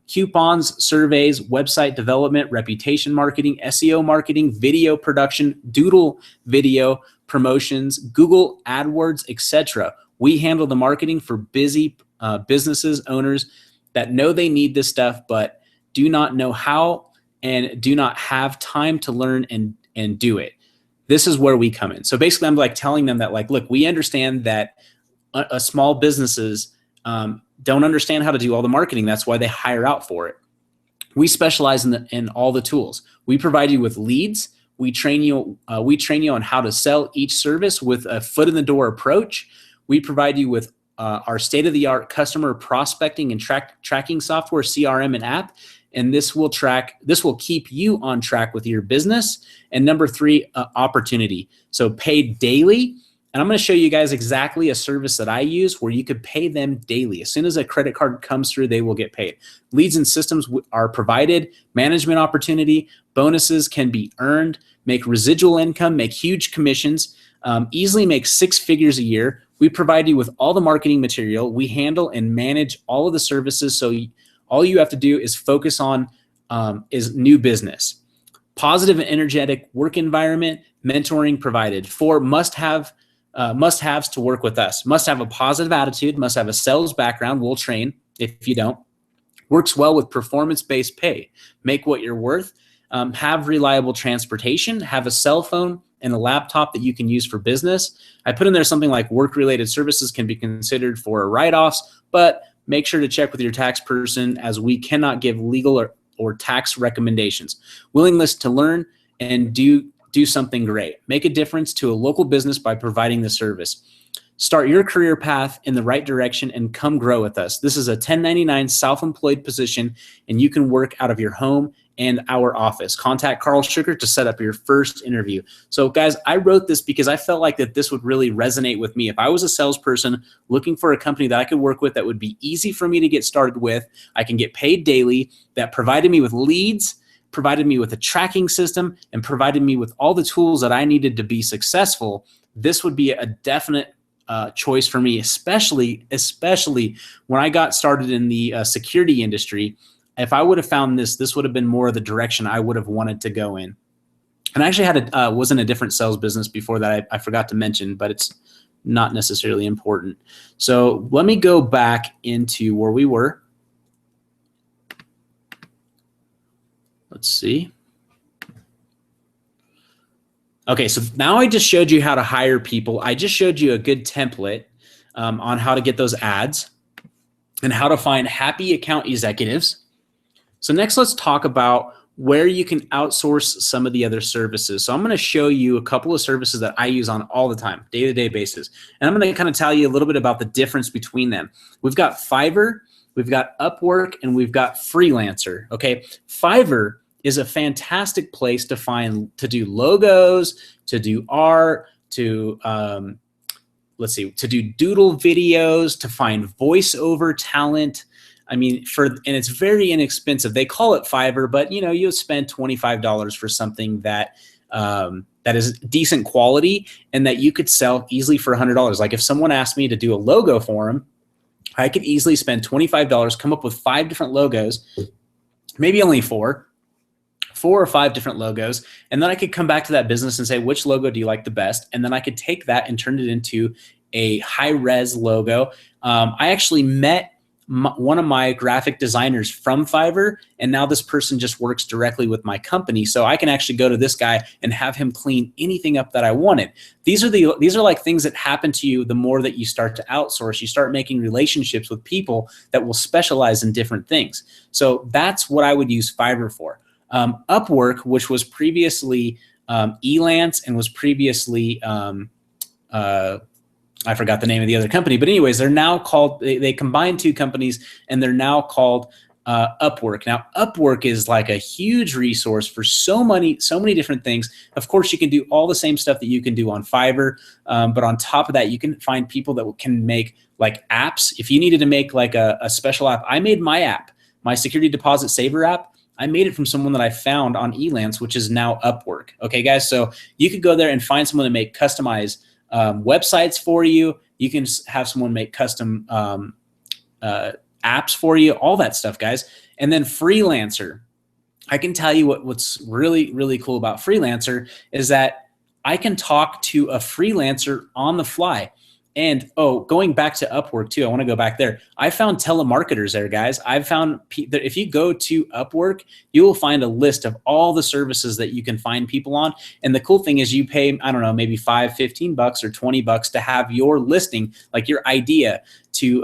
coupons, surveys, website development, reputation marketing, SEO marketing, video production, doodle video, promotions, Google AdWords, etc. We handle the marketing for busy businesses, owners that know they need this stuff, but do not know how and do not have time to learn and do it. This is where we come in. So basically, I'm like telling them that, like, look, we understand that a small businesses don't understand how to do all the marketing. That's why they hire out for it. We specialize in all the tools. We provide you with leads. We train you on how to sell each service with a foot in the door approach. We provide you with our state-of-the-art customer prospecting and tracking software, CRM and app, and this will keep you on track with your business. And #3, opportunity. So paid daily. And I'm going to show you guys exactly a service that I use where you could pay them daily. As soon as a credit card comes through, they will get paid. Leads and systems are provided. Management opportunity. Bonuses can be earned. Make residual income. Make huge commissions. Easily make 6 figures a year. We provide you with all the marketing material. We handle and manage all of the services. So all you have to do is focus on is new business. Positive and energetic work environment. Mentoring provided. 4 must-haves to work with us. Must have a positive attitude, must have a sales background. We'll train if you don't. Works well with performance-based pay. Make what you're worth. Have reliable transportation. Have a cell phone and a laptop that you can use for business. I put in there something like work-related services can be considered for write-offs, but make sure to check with your tax person as we cannot give legal or tax recommendations. Willingness to learn and do something great. Make a difference to a local business by providing the service. Start your career path in the right direction and come grow with us. This is a 1099 self-employed position, and you can work out of your home and our office. Contact Karl Schuckert to set up your first interview. So guys, I wrote this because I felt like that this would really resonate with me. If I was a salesperson looking for a company that I could work with that would be easy for me to get started with, I can get paid daily, that provided me with leads, provided me with a tracking system, and provided me with all the tools that I needed to be successful, this would be a definite choice for me, especially when I got started in the security industry. If I would have found this would have been more of the direction I would have wanted to go in. And I actually was in a different sales business before that I forgot to mention, but it's not necessarily important. So let me go back into where we were. Let's see. Okay, so now I just showed you how to hire people. I just showed you a good template on how to get those ads and how to find happy account executives. So next, let's talk about where you can outsource some of the other services. So I'm going to show you a couple of services that I use on all the time, day-to-day basis. And I'm going to kind of tell you a little bit about the difference between them. We've got Fiverr, we've got Upwork, and we've got Freelancer. Okay, Fiverr is a fantastic place to do logos, to do art, to to do doodle videos, to find voiceover talent. I mean, and it's very inexpensive. They call it Fiverr, but you'll spend $25 for something that is decent quality and that you could sell easily for $100. Like if someone asked me to do a logo for them, I could easily spend $25, come up with 5 different logos, maybe only 4 or 5 different logos, and then I could come back to that business and say, which logo do you like the best? And then I could take that and turn it into a high-res logo. I actually met one of my graphic designers from Fiverr, and now this person just works directly with my company. So I can actually go to this guy and have him clean anything up that I wanted. These are like things that happen to you the more that you start to outsource. You start making relationships with people that will specialize in different things. So that's what I would use Fiverr for. Upwork, which was previously Elance and was previously I forgot the name of the other company, but anyways, they're now called, they combined 2 companies and they're now called Upwork. Now, Upwork is like a huge resource for so many different things. Of course, you can do all the same stuff that you can do on Fiverr, but on top of that, you can find people that can make like apps. If you needed to make like a special app, I made my app, my security deposit saver app. I made it from someone that I found on Elance, which is now Upwork. Okay, guys, so you could go there and find someone to make customized websites for you. You can have someone make custom apps for you, all that stuff, guys. And then Freelancer. I can tell you what's really, really cool about Freelancer is that I can talk to a freelancer on the fly. And going back to Upwork too, I want to go back there. I found telemarketers there, guys. I've found that if you go to Upwork, you will find a list of all the services that you can find people on. And the cool thing is you pay, I don't know, maybe $5, $15 or $20 to have your listing, like your idea to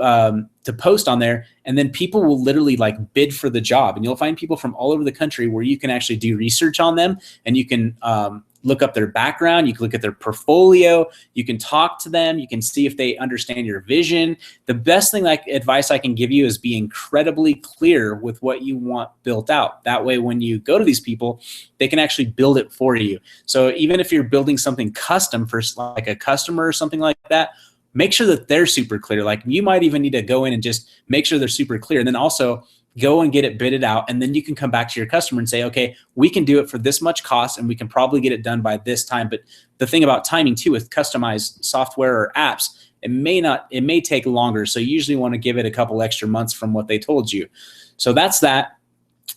post on there. And then people will literally like bid for the job. And you'll find people from all over the country where you can actually do research on them, and you can look up their background, you can look at their portfolio, you can talk to them, you can see if they understand your vision. The best thing, like advice I can give you, is be incredibly clear with what you want built out. That way, when you go to these people, they can actually build it for you. So even if you're building something custom for like a customer or something like that, make sure that they're super clear. Like you might even need to go in and just make sure they're super clear. And then also go and get it bidded out. And then you can come back to your customer and say, okay, we can do it for this much cost and we can probably get it done by this time. But the thing about timing too, with customized software or apps, it may take longer. So you usually want to give it a couple extra months from what they told you. So that's that.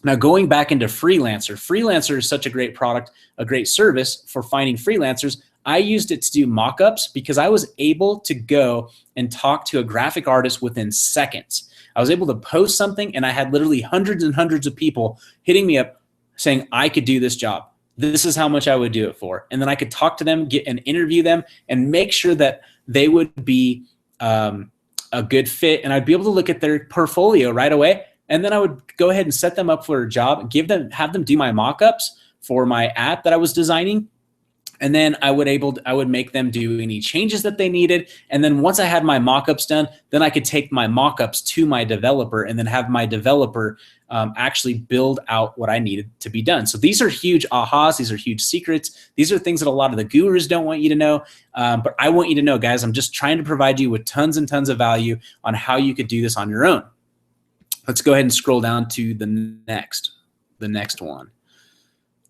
Now going back into Freelancer. Freelancer is such a great product, a great service for finding freelancers. I used it to do mock-ups because I was able to go and talk to a graphic artist within seconds. I was able to post something and I had literally hundreds and hundreds of people hitting me up saying, I could do this job. This is how much I would do it for. And then I could talk to them, get and interview them, and make sure that they would be a good fit. And I'd be able to look at their portfolio right away. And then I would go ahead and set them up for a job, have them do my mock-ups for my app that I was designing. And then I would make them do any changes that they needed. And then once I had my mock-ups done, then I could take my mock-ups to my developer and then have my developer actually build out what I needed to be done. So these are huge ahas. These are huge secrets. These are things that a lot of the gurus don't want you to know. But I want you to know, guys, I'm just trying to provide you with tons and tons of value on how you could do this on your own. Let's go ahead and scroll down to the next one.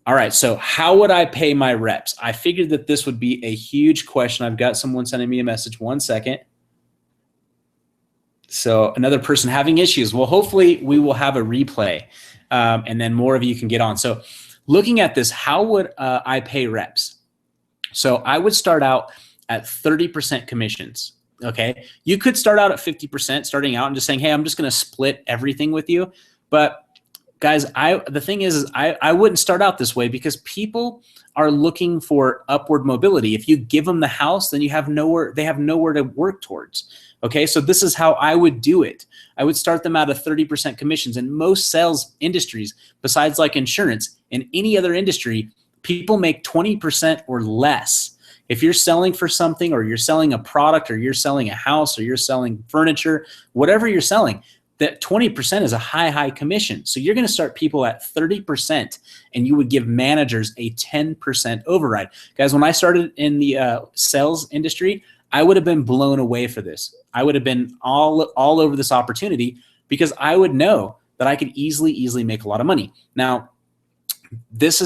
All right, so how would I pay my reps? I figured that this would be a huge question. I've got someone sending me a message. 1 second. So another person having issues. Well, hopefully we will have a replay, and then more of you can get on. So looking at this, how would I pay reps? So I would start out at 30% commissions. Okay, you could start out at 50% starting out and just saying, hey, I'm just going to split everything with you. But guys, the thing is I wouldn't start out this way, because people are looking for upward mobility. If you give them the house, then they have nowhere to work towards. Okay, so this is how I would do it. I would start them out at 30% commissions. In most sales industries, besides like insurance, in any other industry, people make 20% or less. If you're selling for something, or you're selling a product, or you're selling a house, or you're selling furniture, whatever you're selling, that 20% is a high commission. So you're going to start people at 30%, and you would give managers a 10% override. Guys, when I started in the sales industry, I would have been blown away for this. I would have been all over this opportunity, because I would know that I could easily make a lot of money. Now, this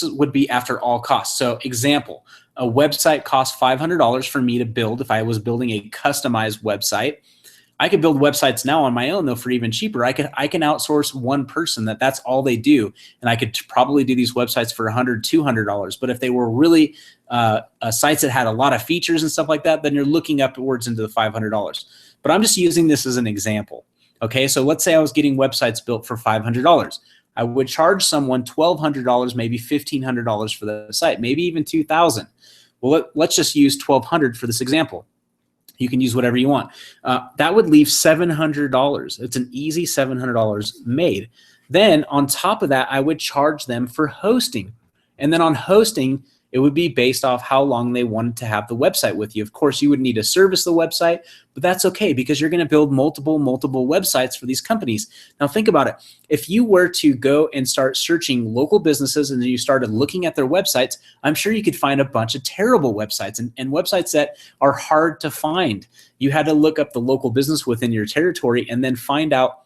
would be after all costs. So example, a website costs $500 for me to build. If I was building a customized website, I could build websites now on my own, though, for even cheaper. I can outsource one person that's all they do, and I could probably do these websites for $100, $200. But if they were really sites that had a lot of features and stuff like that, then you're looking upwards into the $500. But I'm just using this as an example. Okay, so let's say I was getting websites built for $500. I would charge someone $1,200, maybe $1,500 for the site, maybe even $2,000. Well, let's just use $1,200 for this example. You can use whatever you want. That would leave $700. It's an easy $700 made. Then on top of that, I would charge them for hosting. And then on hosting, it would be based off how long they wanted to have the website with you. Of course, you would need to service the website, but that's okay, because you're going to build multiple websites for these companies. Now think about it. If you were to go and start searching local businesses, and then you started looking at their websites, I'm sure you could find a bunch of terrible websites and websites that are hard to find. You had to look up the local business within your territory and then find out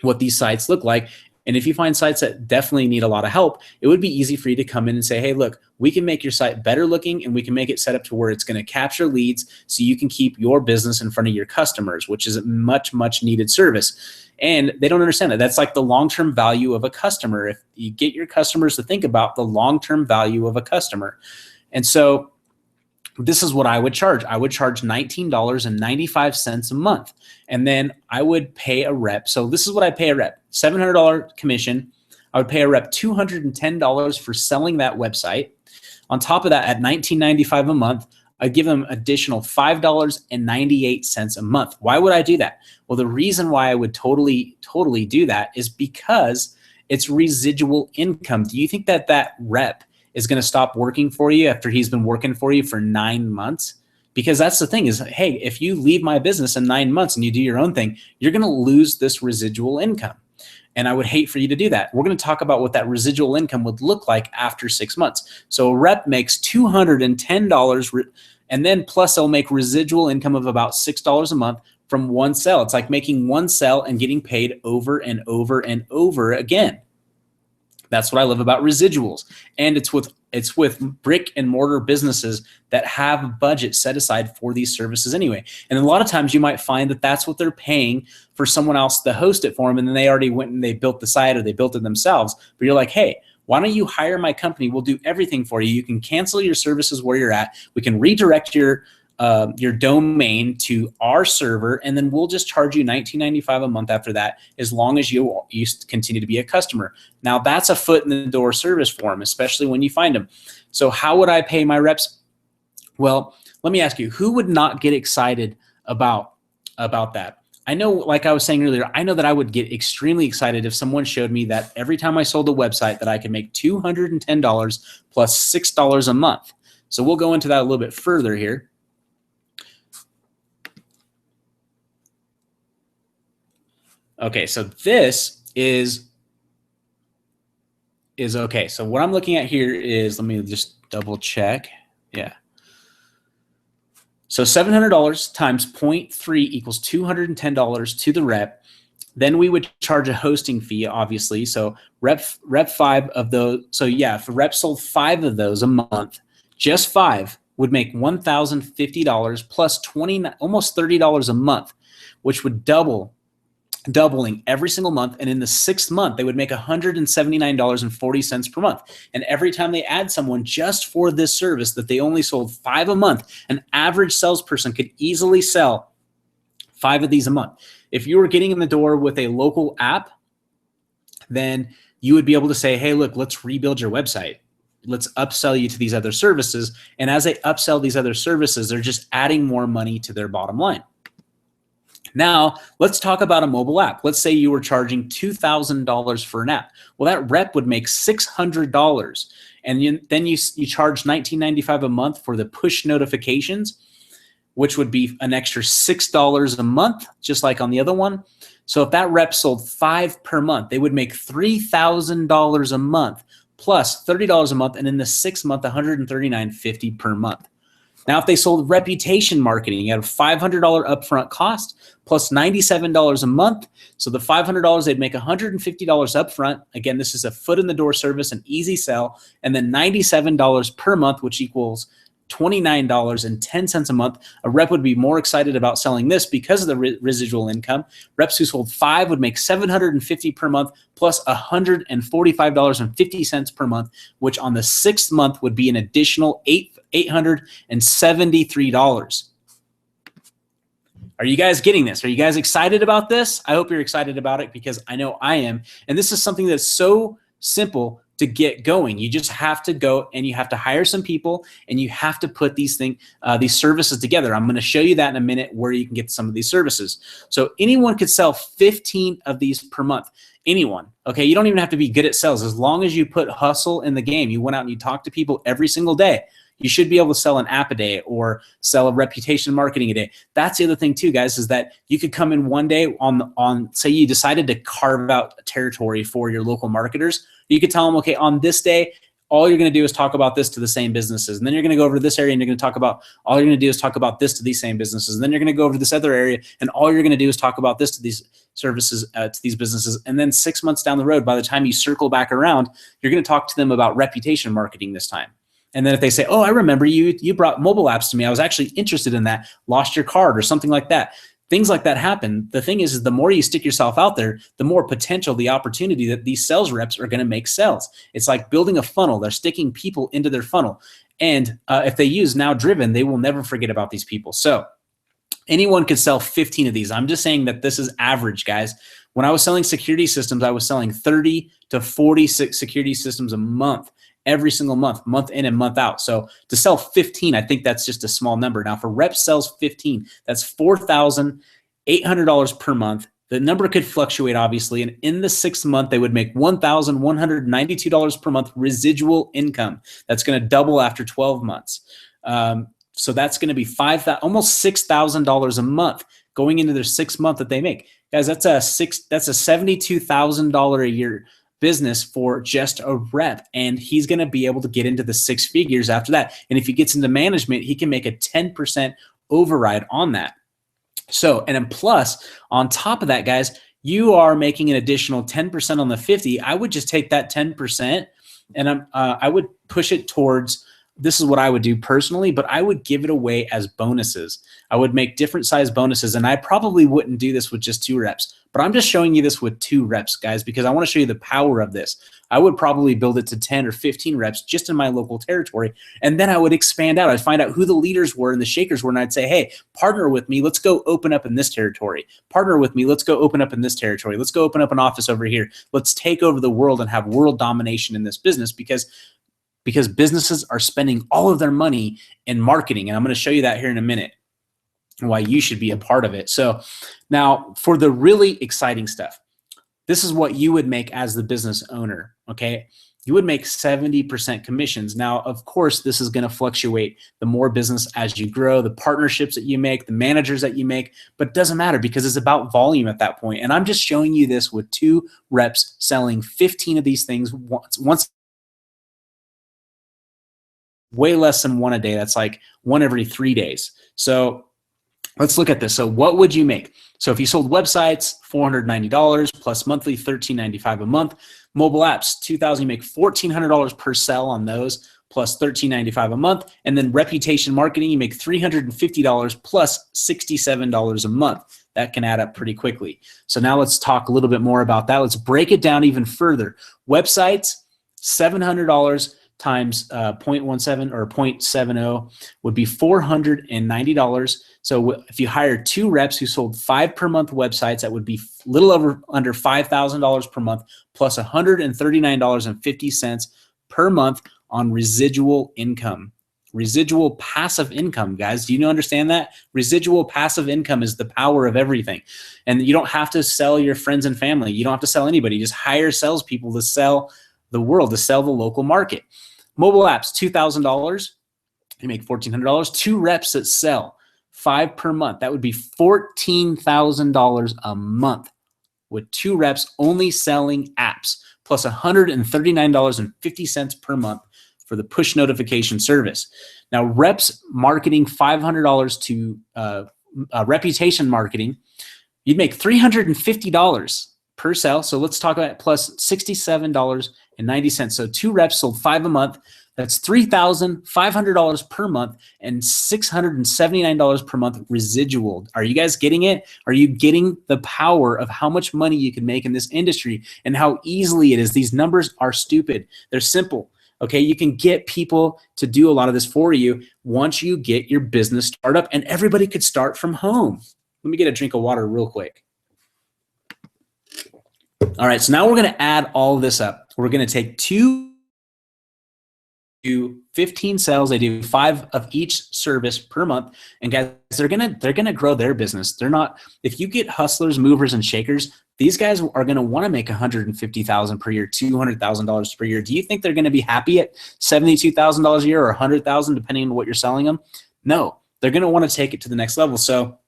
what these sites look like. And if you find sites that definitely need a lot of help, it would be easy for you to come in and say, hey, look, we can make your site better looking, and we can make it set up to where it's going to capture leads so you can keep your business in front of your customers, which is a much needed service. And they don't understand that. That's like the long-term value of a customer. If you get your customers to think about the long-term value of a customer. And so this is what I would charge. I would charge $19.95 a month. And then I would pay a rep. So this is what I pay a rep. $700 commission. I would pay a rep $210 for selling that website. On top of that, at $19.95 a month, I'd give them additional $5.98 a month. Why would I do that? Well, the reason why I would totally do that is because it's residual income. Do you think that rep is going to stop working for you after he's been working for you for 9 months? Because that's the thing is, hey, if you leave my business in 9 months and you do your own thing, you're going to lose this residual income. And I would hate for you to do that. We're going to talk about what that residual income would look like after 6 months. So a rep makes $210, and then plus they'll make residual income of about $6 a month from one sale. It's like making one sale and getting paid over and over and over again. That's what I love about residuals. And it's with brick and mortar businesses that have budget set aside for these services anyway. And a lot of times you might find that that's what they're paying for someone else to host it for them, and then they already went and they built the site or they built it themselves. But you're like, hey, why don't you hire my company? We'll do everything for you. You can cancel your services where you're at. We can redirect your domain to our server, and then we'll just charge you $19.95 a month after that, as long as you continue to be a customer. Now that's a foot in the door service for them, especially when you find them. So how would I pay my reps? Well, let me ask you, who would not get excited about that? I know, like I was saying earlier, I know that I would get extremely excited if someone showed me that every time I sold a website that I could make $210 plus $6 a month. So we'll go into that a little bit further here. Okay, so this is okay. So what I'm looking at here is, let me just double check. Yeah. So $700 times 0.3 equals $210 to the rep. Then we would charge a hosting fee, obviously. So rep 5 of those. So yeah, if a rep sold 5 of those a month, just 5 would make $1,050 plus almost $30 a month, which would doubling every single month. And in the 6th month, they would make $179.40 per month. And every time they add someone just for this service that they only sold 5 a month, an average salesperson could easily sell 5 of these a month. If you were getting in the door with a local app, then you would be able to say, hey, look, let's rebuild your website. Let's upsell you to these other services. And as they upsell these other services, they're just adding more money to their bottom line. Now, let's talk about a mobile app. Let's say you were charging $2,000 for an app. Well, that rep would make $600. And then you charge $19.95 a month for the push notifications, which would be an extra $6 a month, just like on the other one. So if that rep sold 5 per month, they would make $3,000 a month plus $30 a month. And in the 6th month, $139.50 per month. Now, if they sold reputation marketing at a $500 upfront cost plus $97 a month, so the $500, they'd make $150 upfront. Again, this is a foot in the door service, an easy sell, and then $97 per month, which equals $29.10 a month. A rep would be more excited about selling this because of the residual income. Reps who sold 5 would make $750 per month plus $145.50 per month, which on the 6th month would be an additional $873. Are you guys getting this? Are you guys excited about this? I hope you're excited about it because I know I am. And this is something that's so simple to get going. You just have to go and you have to hire some people and you have to put these services together. I'm going to show you that in a minute where you can get some of these services. So anyone could sell 15 of these per month. Anyone. Okay. You don't even have to be good at sales. As long as you put hustle in the game, you went out and you talked to people every single day, you should be able to sell an app a day or sell a reputation marketing a day. That's the other thing too, guys, is that you could come in one day on say you decided to carve out a territory for your local marketers. You could tell them, okay, on this day, all you're going to do is talk about this to the same businesses. And then you're going to go over to this area and you're going to talk about, all you're going to do is talk about this to these same businesses. And then you're going to go over to this other area and all you're going to do is talk about this to these services, to these businesses. And then 6 months down the road, by the time you circle back around, you're going to talk to them about reputation marketing this time. And then if they say, oh, I remember you brought mobile apps to me. I was actually interested in that, lost your card or something like that. Things like that happen. The thing is the more you stick yourself out there, the more potential, the opportunity that these sales reps are going to make sales. It's like building a funnel. They're sticking people into their funnel. And if they use Now Driven, they will never forget about these people. So anyone could sell 15 of these. I'm just saying that this is average, guys. When I was selling security systems, I was selling 30 to 46 security systems a month. Every single month, month in and month out. So to sell 15, I think that's just a small number. Now, for rep sells 15, that's $4,800 per month. The number could fluctuate, obviously. And in the 6th month, they would make $1,192 per month residual income. That's going to double after 12 months. So that's going to be almost $6,000 a month going into their 6th month that they make. Guys, that's a $72,000 a year business for just a rep, and he's going to be able to get into the 6 figures after that. And if he gets into management, he can make a 10% override on that. So, and then plus on top of that, guys, you are making an additional 10% on the 50. I would just take that 10% and I would push it towards, this is what I would do personally, but I would give it away as bonuses. I would make different size bonuses, and I probably wouldn't do this with just 2 reps. But I'm just showing you this with 2 reps, guys, because I want to show you the power of this. I would probably build it to 10 or 15 reps just in my local territory. And then I would expand out. I'd find out who the leaders were and the shakers were. And I'd say, hey, partner with me. Let's go open up in this territory. Partner with me. Let's go open up in this territory. Let's go open up an office over here. Let's take over the world and have world domination in this business because businesses are spending all of their money in marketing. And I'm going to show you that here in a minute, why you should be a part of it. So now for the really exciting stuff, this is what you would make as the business owner, okay? You would make 70% commissions. Now, of course, this is going to fluctuate the more business as you grow, the partnerships that you make, the managers that you make, but it doesn't matter because it's about volume at that point. And I'm just showing you this with 2 reps selling 15 of these things once way less than 1 a day. That's like 1 every 3 days. So let's look at this. So what would you make? So if you sold websites, $490 plus monthly, $13.95 a month. Mobile apps, $2,000, you make $1,400 per sell on those plus $13.95 a month. And then reputation marketing, you make $350 plus $67 a month. That can add up pretty quickly. So now let's talk a little bit more about that. Let's break it down even further. Websites, $700 times 0.17 or 0.70 would be $490. So if you hire 2 reps who sold 5 per month websites, that would be a little under $5,000 per month plus $139.50 per month on residual income. Residual passive income, guys. Do you understand that? Residual passive income is the power of everything. And you don't have to sell your friends and family. You don't have to sell anybody. You just hire salespeople to sell the world, to sell the local market. Mobile apps, $2,000. You make $1,400. 2 reps that sell 5 per month. That would be $14,000 a month with 2 reps only selling apps plus $139.50 per month for the push notification service. Now, reps marketing $500 to reputation marketing, you'd make $350 per sale. So let's talk about it, plus $67.90. So 2 reps sold 5 a month. That's $3,500 per month and $679 per month residual. Are you guys getting it? Are you getting the power of how much money you can make in this industry and how easily it is? These numbers are stupid. They're simple. Okay, you can get people to do a lot of this for you once you get your business started up, and everybody could start from home. Let me get a drink of water real quick. All right, so now we're going to add all of this up. We're going to take 2 to 15 sales. They do 5 of each service per month, and guys, they're gonna grow their business. They're not. If you get hustlers, movers, and shakers, these guys are going to want to make $150,000 per year, $200,000 per year. Do you think they're going to be happy at $72,000 a year or $100,000, depending on what you're selling them? No, they're going to want to take it to the next level. So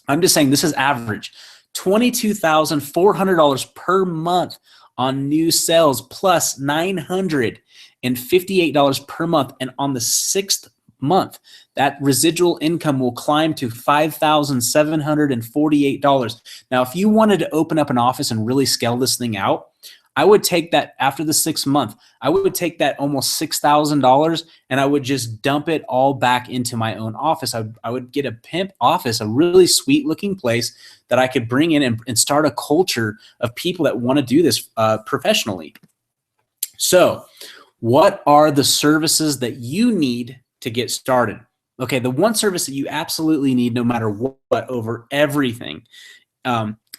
I'm just saying this is average. $22,400 per month on new sales plus $958 per month. And on the 6th month, that residual income will climb to $5,748. Now, if you wanted to open up an office and really scale this thing out, I would take that after the 6th month. I would take that almost $6,000 and I would just dump it all back into my own office. I would get a pimp office, a really sweet looking place that I could bring in and start a culture of people that want to do this professionally. So what are the services that you need to get started? Okay, the one service that you absolutely need no matter what over everything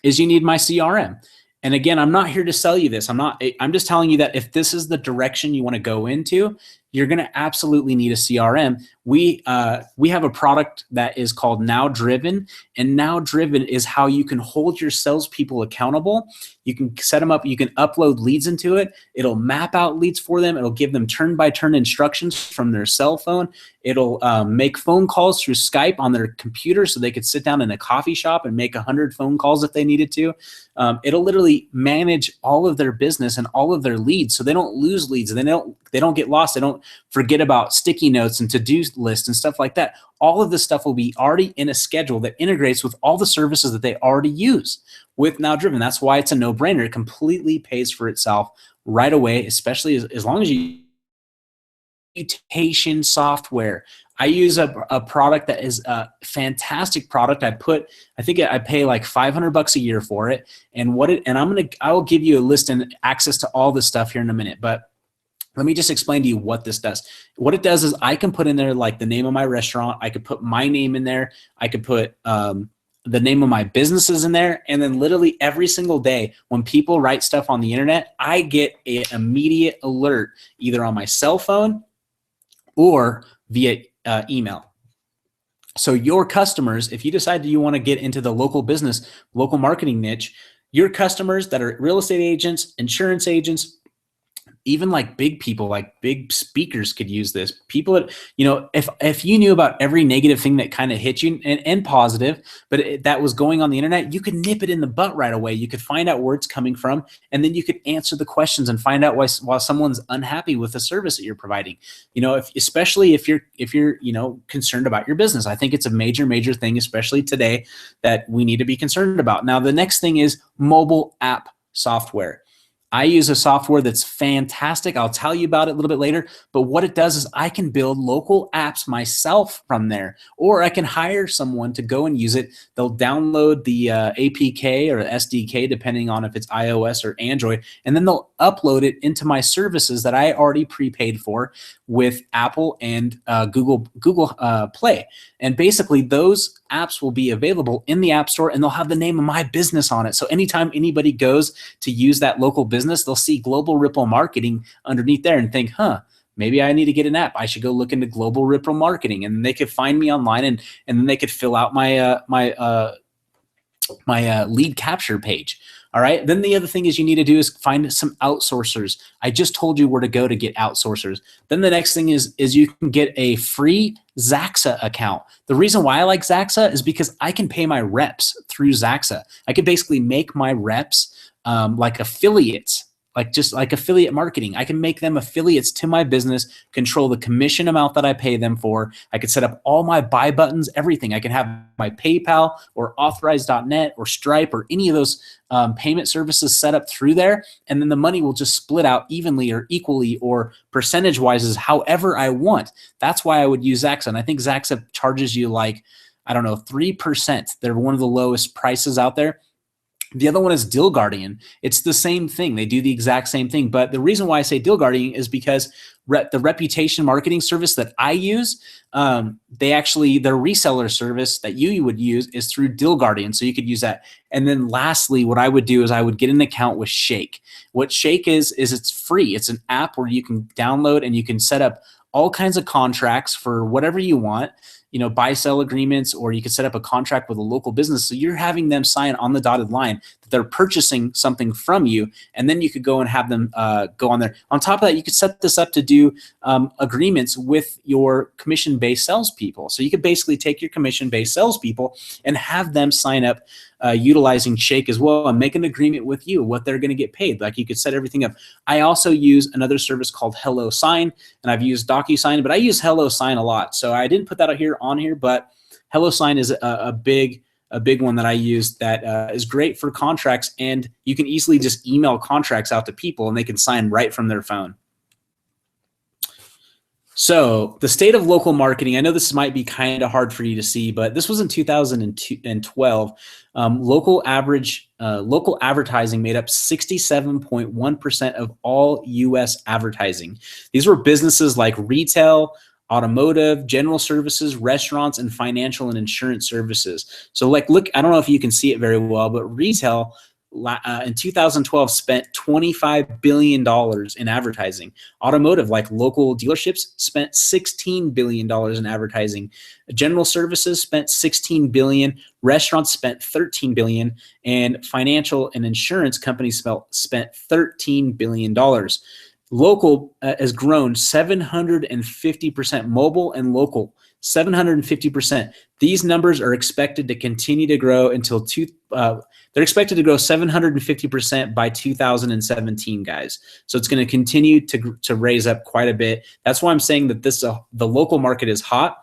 is you need my CRM. And again, I'm not here to sell you this. I'm just telling you that if this is the direction you want to go into, you're going to absolutely need a CRM. We have a product that is called Now Driven, and Now Driven is how you can hold your salespeople accountable. You can set them up. You can upload leads into it. It'll map out leads for them. It'll give them turn-by-turn instructions from their cell phone. It'll make phone calls through Skype on their computer so they could sit down in a coffee shop and make 100 phone calls if they needed to. It'll literally manage all of their business and all of their leads so they don't lose leads and they don't get lost. They don't forget about sticky notes and to-do lists and stuff like that. All of this stuff will be already in a schedule that integrates with all the services that they already use with Now Driven. That's why it's a no-brainer. It completely pays for itself right away, especially as long as you reputation software. I use a product that is a fantastic product. I think I pay like $500 a year for it. And I will give you a list and access to all this stuff here in a minute. But let me just explain to you what this does. What it does is I can put in there like the name of my restaurant. I could put my name in there. I could put the name of my businesses in there. And then literally every single day when people write stuff on the internet, I get an immediate alert either on my cell phone or via email. So your customers, if you decide that you want to get into the local business, local marketing niche, your customers that are real estate agents, insurance agents, even like big people, like big speakers could use this. People that, if you knew about every negative thing that kind of hit you and positive, but that was going on the internet, you could nip it in the butt right away. You could find out where it's coming from, and then you could answer the questions and find out why someone's unhappy with the service that you're providing. Especially if you're concerned about your business. I think it's a major thing, especially today, that we need to be concerned about. Now, the next thing is mobile app software. I use a software that's fantastic. I'll tell you about it a little bit later. But what it does is I can build local apps myself from there, or I can hire someone to go and use it. They'll download the APK or SDK, depending on if it's iOS or Android, and then they'll upload it into my services that I already prepaid for with Apple and Google Play. And basically, those apps will be available in the App Store, and they'll have the name of my business on it. So anytime anybody goes to use that local business, they'll see Global Ripple Marketing underneath there and think, maybe I need to get an app. I should go look into Global Ripple Marketing. And they could find me online, and then they could fill out my lead capture page. All right. Then the other thing is you need to do is find some outsourcers. I just told you where to go to get outsourcers. Then the next thing is you can get a free Zaxa account. The reason why I like Zaxa is because I can pay my reps through Zaxa. I could basically make my reps like affiliates, like affiliate marketing. I can make them affiliates to my business, control the commission amount that I pay them for. I could set up all my buy buttons, everything. I can have my PayPal or Authorize.net or Stripe or any of those payment services set up through there. And then the money will just split out evenly or equally or percentage-wise as however I want. That's why I would use Zaxa. And I think Zaxa charges you 3%. They're one of the lowest prices out there. The other one is Deal Guardian. It's the same thing. They do the exact same thing. But the reason why I say Deal Guardian is because the reputation marketing service that I use, their reseller service that you would use is through Deal Guardian. So you could use that. And then lastly, what I would do is I would get an account with Shake. What Shake is it's free. It's an app where you can download and you can set up all kinds of contracts for whatever you want. Buy-sell agreements, or you could set up a contract with a local business. So you're having them sign on the dotted line that they're purchasing something from you, and then you could go and have them go on there. On top of that, you could set this up to do agreements with your commission-based salespeople. So you could basically take your commission-based salespeople and have them sign up utilizing Shake as well and make an agreement with you what they're going to get paid. Like you could set everything up. I also use another service called HelloSign, and I've used DocuSign, but I use HelloSign a lot. So I didn't put that on here, but HelloSign is a big one that I use that is great for contracts, and you can easily just email contracts out to people and they can sign right from their phone. So the state of local marketing, I know this might be kind of hard for you to see, but this was in 2012. Local advertising made up 67.1% of all U.S. advertising. These were businesses like retail, automotive, general services, restaurants, and financial and insurance services. So look, I don't know if you can see it very well, but retail in 2012 spent $25 billion in advertising. Automotive, like local dealerships, spent $16 billion in advertising. General services spent $16 billion. Restaurants spent $13 billion. And financial and insurance companies spent $13 billion. Local has grown 750%, mobile and local, 750%. These numbers are expected to continue to grow until they're expected to grow 750% by 2017, guys. So it's going to continue to raise up quite a bit. That's why I'm saying that the local market is hot.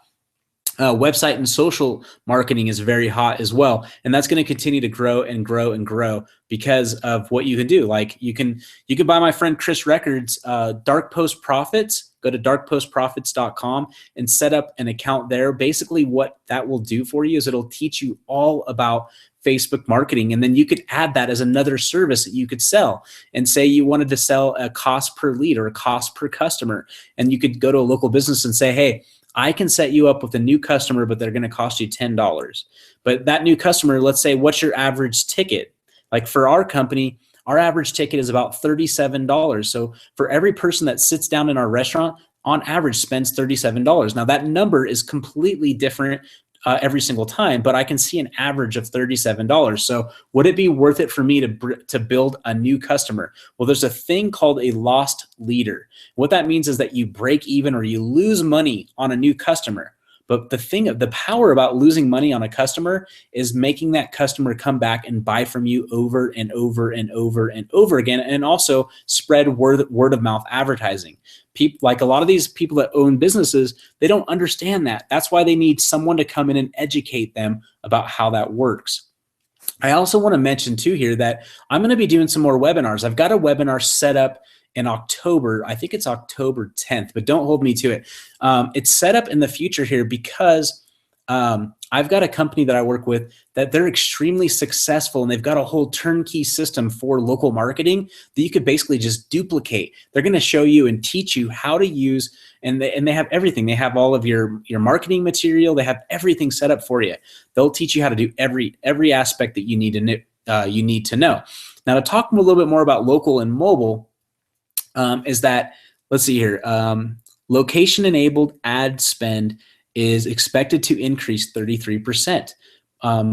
Website and social marketing is very hot as well, and that's going to continue to grow and grow and grow because of what you can do. Like you can buy my friend Chris Records Dark Post Profits. Go to darkpostprofits.com and set up an account there. Basically, what that will do for you is it'll teach you all about Facebook marketing, and then you could add that as another service that you could sell. And say you wanted to sell a cost per lead or a cost per customer, and you could go to a local business and say, hey, I can set you up with a new customer, but they're going to cost you $10. But that new customer, let's say, what's your average ticket? Like for our company, our average ticket is about $37. So for every person that sits down in our restaurant, on average spends $37. Now that number is completely different every single time, but I can see an average of $37. So would it be worth it for me to build a new customer? Well, there's a thing called a lost leader. What that means is that you break even or you lose money on a new customer. But the power about losing money on a customer is making that customer come back and buy from you over and over and over and over again, and also spread word of mouth advertising. People, like a lot of these people that own businesses, they don't understand that. That's why they need someone to come in and educate them about how that works. I also want to mention too here that I'm going to be doing some more webinars. I've got a webinar set up in October. I think it's October 10th, but don't hold me to it. It's set up in the future here because I've got a company that I work with that they're extremely successful, and they've got a whole turnkey system for local marketing that you could basically just duplicate. They're going to show you and teach you how to use, and they have everything. They have all of your marketing material. They have everything set up for you. They'll teach you how to do every aspect that you need to know. Now, to talk a little bit more about local and mobile, is that, let's see here, location-enabled ad spend is expected to increase 33%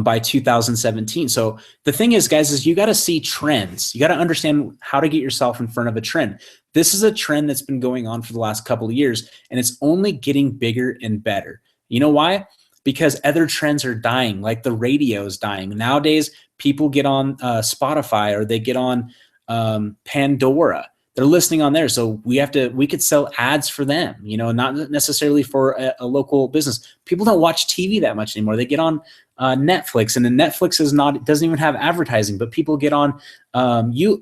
by 2017. So the thing is, guys, is you got to see trends. You got to understand how to get yourself in front of a trend. This is a trend that's been going on for the last couple of years, and it's only getting bigger and better. You know why? Because other trends are dying, like the radio is dying. Nowadays, people get on Spotify, or they get on Pandora. They're listening on there. So we could sell ads for them, not necessarily for a local business. People don't watch TV that much anymore. They get on Netflix, and then Netflix doesn't even have advertising, but people get on Hulu,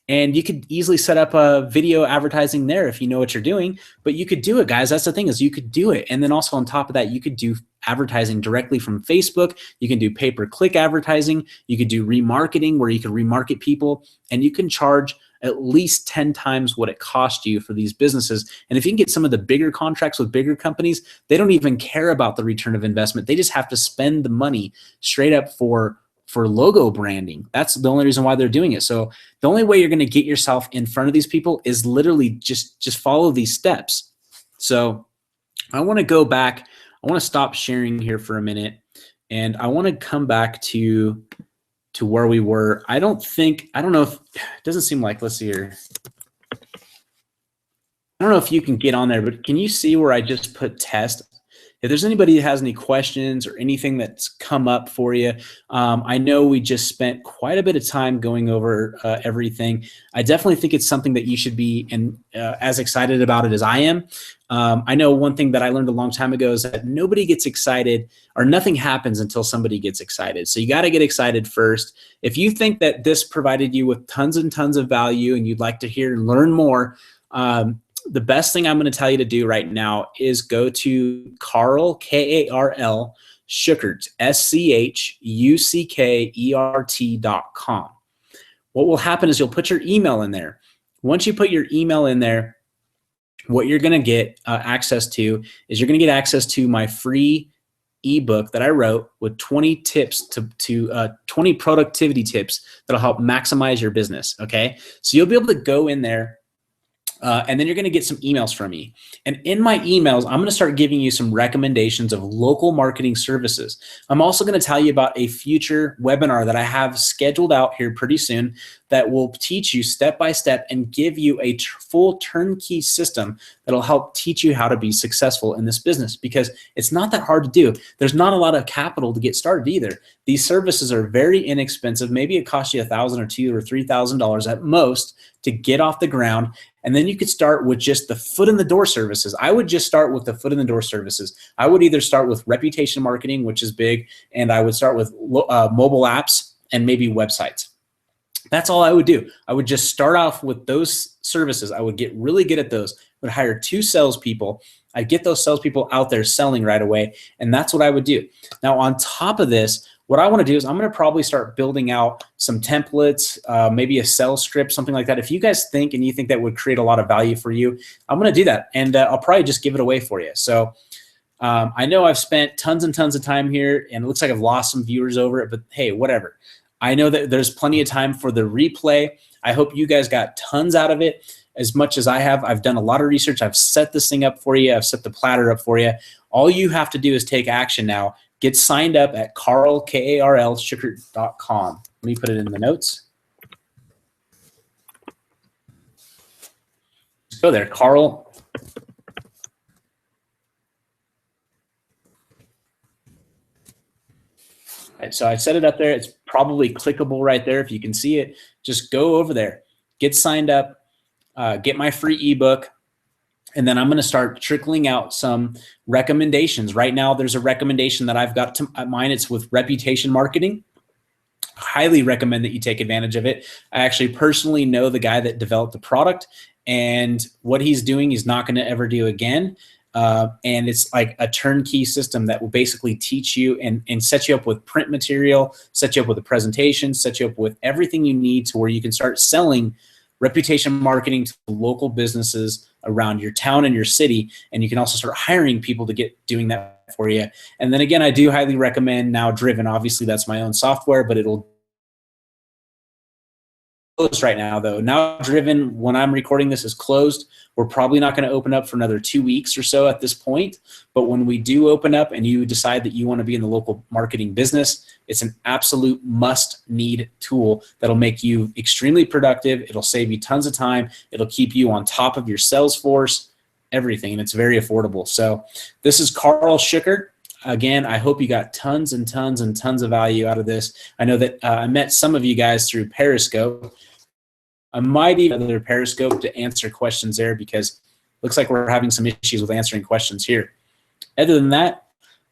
and you could easily set up a video advertising there if you know what you're doing. But you could do it, guys. That's the thing, is you could do it. And then also on top of that, you could do advertising directly from Facebook. You can do pay-per-click advertising. You could do remarketing, where you can remarket people, and you can charge at least 10 times what it cost you for these businesses. And if you can get some of the bigger contracts with bigger companies, they don't even care about the return of investment. They just have to spend the money straight up for logo branding. That's the only reason why they're doing it. So the only way you're going to get yourself in front of these people is literally just follow these steps. So I want to go back. I want to stop sharing here for a minute, and I want to come back to where we were. I don't know if, it doesn't seem like, let's see here. I don't know if you can get on there, but can you see where I just put test? If there's anybody that has any questions or anything that's come up for you, I know we just spent quite a bit of time going over everything. I definitely think it's something that you should be as excited about it as I am. I know one thing that I learned a long time ago is that nobody gets excited, or nothing happens until somebody gets excited. So you got to get excited first. If you think that this provided you with tons and tons of value and you'd like to hear and learn more, the best thing I'm going to tell you to do right now is go to Karl, K-A-R-L, Schuckert, SCHUCKERT.com. What will happen is you'll put your email in there. Once you put your email in there, what you're going to get access to is you're going to get access to my free ebook that I wrote with 20 tips 20 productivity tips that'll help maximize your business. Okay. So you'll be able to go in there, and then you're going to get some emails from me. And in my emails, I'm going to start giving you some recommendations of local marketing services. I'm also going to tell you about a future webinar that I have scheduled out here pretty soon that will teach you step by step and give you a full turnkey system that'll help teach you how to be successful in this business, because it's not that hard to do. There's not a lot of capital to get started either. These services are very inexpensive. Maybe it costs you $1,000 or $2,000 or $3,000 at most to get off the ground. And then you could start with just the foot in the door services. I would just start with the foot in the door services. I would either start with reputation marketing, which is big, and I would start with mobile apps and maybe websites. That's all I would do. I would just start off with those services. I would get really good at those. I would hire 2 salespeople. I'd get those salespeople out there selling right away, and that's what I would do. Now, on top of this, what I want to do is I'm going to probably start building out some templates, maybe a sales script, something like that. If you guys think and you think that would create a lot of value for you, I'm going to do that, and I'll probably just give it away for you. So I know I've spent tons and tons of time here, and it looks like I've lost some viewers over it, but hey, whatever. I know that there's plenty of time for the replay. I hope you guys got tons out of it. as much as I have. I've done a lot of research. I've set this thing up for you. I've set the platter up for you. All you have to do is take action now. Get signed up at Karl, K-A-R-L, Schuckert.com. Let me put it in the notes. Just go there, Karl. So I set it up there. It's probably clickable right there. If you can see it, just go over there, get signed up, get my free ebook, and then I'm going to start trickling out some recommendations. Right now, there's a recommendation that I've got to mine. It's with reputation marketing. Highly recommend that you take advantage of it. I actually personally know the guy that developed the product, and what he's doing he's not going to ever do again. And it's like a turnkey system that will basically teach you and set you up with print material, set you up with a presentation, set you up with everything you need to where you can start selling reputation marketing to local businesses around your town and your city. And you can also start hiring people to get doing that for you. And then again, I do highly recommend Now Driven. Obviously, that's my own software, but it'll closed right now though. Now Driven, when I'm recording this, is closed. We're probably not going to open up for another 2 weeks or so at this point. But when we do open up and you decide that you want to be in the local marketing business, it's an absolute must-need tool that'll make you extremely productive. It'll save you tons of time. It'll keep you on top of your sales force, everything, and it's very affordable. So this is Karl Schuckert. Again, I hope you got tons and tons and tons of value out of this. I know that I met some of you guys through Periscope. I might even another Periscope to answer questions there because it looks like we're having some issues with answering questions here. Other than that,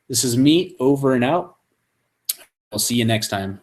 this is me over and out. I'll see you next time.